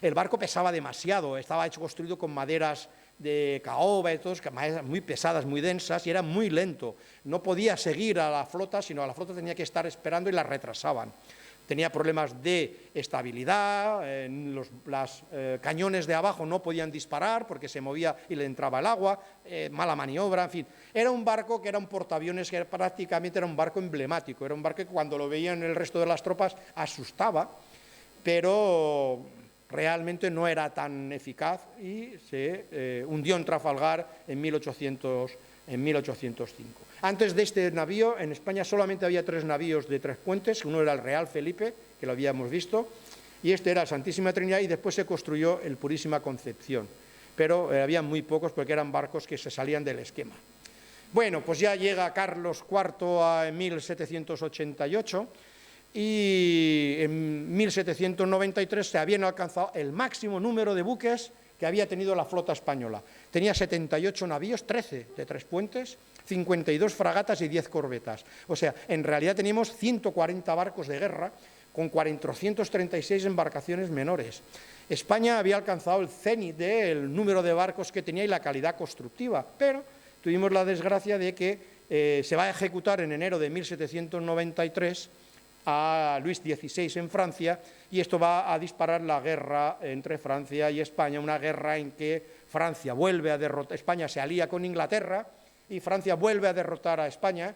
El barco pesaba demasiado, estaba construido con maderas de caoba y todo, muy pesadas, muy densas, y era muy lento. No podía seguir a la flota, sino a la flota tenía que estar esperando y la retrasaban. Tenía problemas de estabilidad, los cañones de abajo no podían disparar porque se movía y le entraba el agua, mala maniobra, en fin. Era un barco que era un portaaviones, que prácticamente era un barco emblemático, era un barco que cuando lo veían el resto de las tropas asustaba, pero realmente no era tan eficaz, y se hundió en Trafalgar en 1805. Antes de este navío, en España solamente había 3 navíos de 3 puentes, uno era el Real Felipe, que lo habíamos visto, y este era Santísima Trinidad, y después se construyó el Purísima Concepción, pero había muy pocos porque eran barcos que se salían del esquema. Bueno, pues ya llega Carlos IV en 1788, y en 1793 se habían alcanzado el máximo número de buques que había tenido la flota española. Tenía 78 navíos, 13 de 3 puentes, 52 fragatas y 10 corbetas. O sea, en realidad teníamos 140 barcos de guerra con 436 embarcaciones menores. España había alcanzado el cenit del número de barcos que tenía y la calidad constructiva, pero tuvimos la desgracia de que se va a ejecutar en enero de 1793 a Luis XVI en Francia, y esto va a disparar la guerra entre Francia y España, una guerra en que Francia vuelve a derrotar, España se alía con Inglaterra y Francia vuelve a derrotar a España,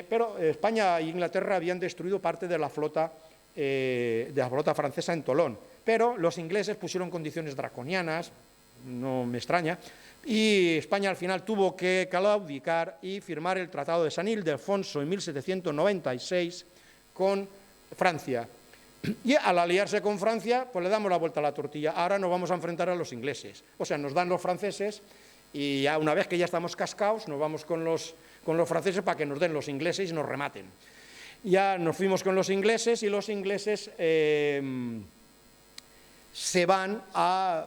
pero España e Inglaterra habían destruido parte de la flota francesa en Tolón, pero los ingleses pusieron condiciones draconianas, no me extraña, y España al final tuvo que claudicar y firmar el Tratado de San Ildefonso en 1796 con Francia. Y al aliarse con Francia, pues le damos la vuelta a la tortilla. Ahora nos vamos a enfrentar a los ingleses. O sea, nos dan los franceses y ya una vez que ya estamos cascaos, nos vamos con los franceses para que nos den los ingleses y nos rematen. Ya nos fuimos con los ingleses y los ingleses se van a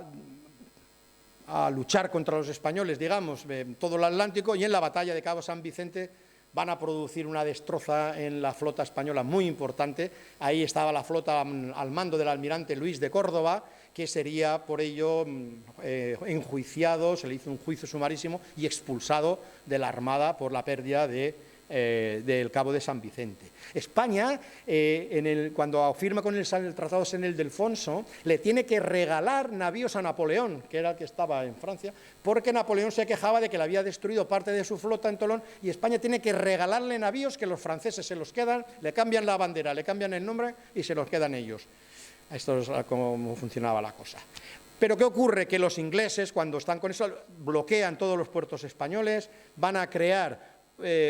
luchar contra los españoles, digamos, todo el Atlántico, y en la batalla de Cabo San Vicente van a producir una destroza en la flota española muy importante. Ahí estaba la flota al mando del almirante Luis de Córdoba, que sería por ello enjuiciado, se le hizo un juicio sumarísimo y expulsado de la Armada por la pérdida del Cabo de San Vicente. España, cuando firma con el Tratado de San Ildefonso, le tiene que regalar navíos a Napoleón, que era el que estaba en Francia, porque Napoleón se quejaba de que le había destruido parte de su flota en Tolón, y España tiene que regalarle navíos que los franceses se los quedan, le cambian la bandera, le cambian el nombre y se los quedan ellos. Esto es cómo funcionaba la cosa. Pero ¿qué ocurre? Que los ingleses, cuando están con eso, bloquean todos los puertos españoles, van a crear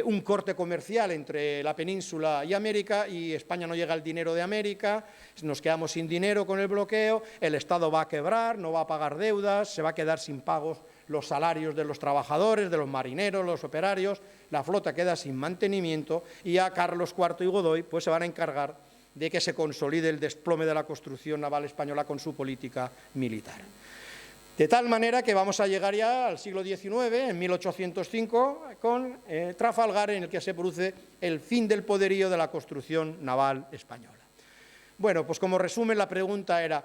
un corte comercial entre la península y América, y España no llega el dinero de América, nos quedamos sin dinero con el bloqueo, el Estado va a quebrar, no va a pagar deudas, se va a quedar sin pagos los salarios de los trabajadores, de los marineros, los operarios, la flota queda sin mantenimiento, y ya Carlos IV y Godoy pues se van a encargar de que se consolide el desplome de la construcción naval española con su política militar. De tal manera que vamos a llegar ya al siglo XIX, en 1805, con Trafalgar, en el que se produce el fin del poderío de la construcción naval española. Bueno, pues como resumen, la pregunta era,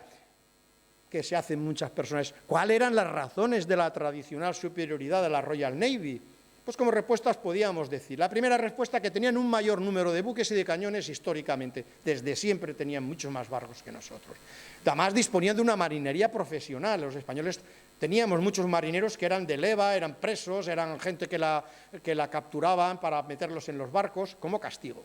que se hacen muchas personas, ¿cuáles eran las razones de la tradicional superioridad de la Royal Navy? Pues como respuestas podíamos decir, la primera respuesta, que tenían un mayor número de buques y de cañones históricamente, desde siempre tenían muchos más barcos que nosotros. Además disponían de una marinería profesional, los españoles teníamos muchos marineros que eran de leva, eran presos, eran gente que la capturaban para meterlos en los barcos como castigo.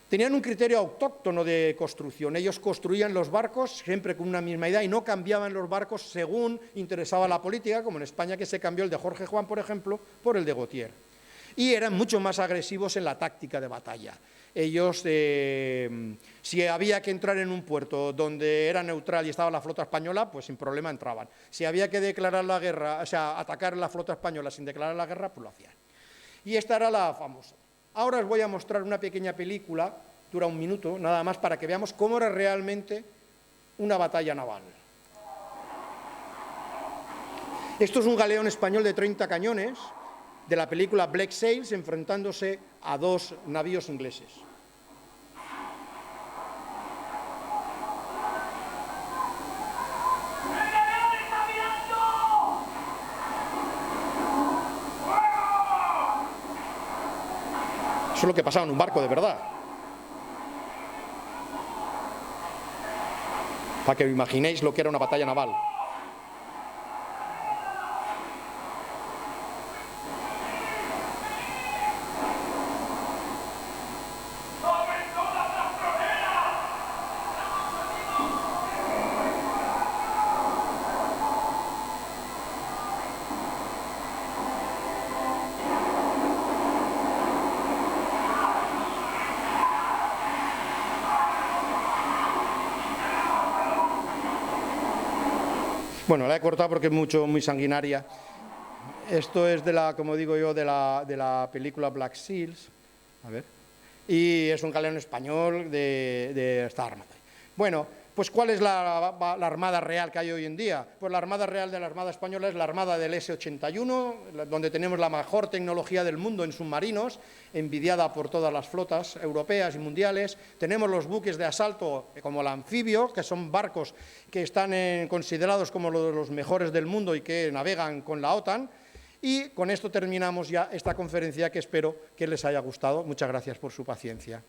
Tenían un criterio autóctono de construcción, ellos construían los barcos siempre con una misma idea y no cambiaban los barcos según interesaba la política, como en España, que se cambió el de Jorge Juan, por ejemplo, por el de Gautier. Y eran mucho más agresivos en la táctica de batalla. Ellos, si había que entrar en un puerto donde era neutral y estaba la flota española, pues sin problema entraban. Si había que declarar la guerra, o sea, atacar la flota española sin declarar la guerra, pues lo hacían. Y esta era la famosa. Ahora os voy a mostrar una pequeña película, dura 1 minuto, nada más, para que veamos cómo era realmente una batalla naval. Esto es un galeón español de 30 cañones, de la película Black Sails, enfrentándose a 2 navíos ingleses. Eso es lo que pasaba en un barco de verdad. Para que os imaginéis lo que era una batalla naval. Bueno, la he cortado porque es muy sanguinaria. Esto es como digo yo, de la película Black Sails. A ver. Y es un galeón español de esta armada. Bueno, pues ¿cuál es la armada real que hay hoy en día? Pues la armada real de la Armada Española es la armada del S-81, donde tenemos la mejor tecnología del mundo en submarinos, envidiada por todas las flotas europeas y mundiales. Tenemos los buques de asalto como el anfibio, que son barcos que están considerados como los mejores del mundo y que navegan con la OTAN. Y con esto terminamos ya esta conferencia, que espero que les haya gustado. Muchas gracias por su paciencia.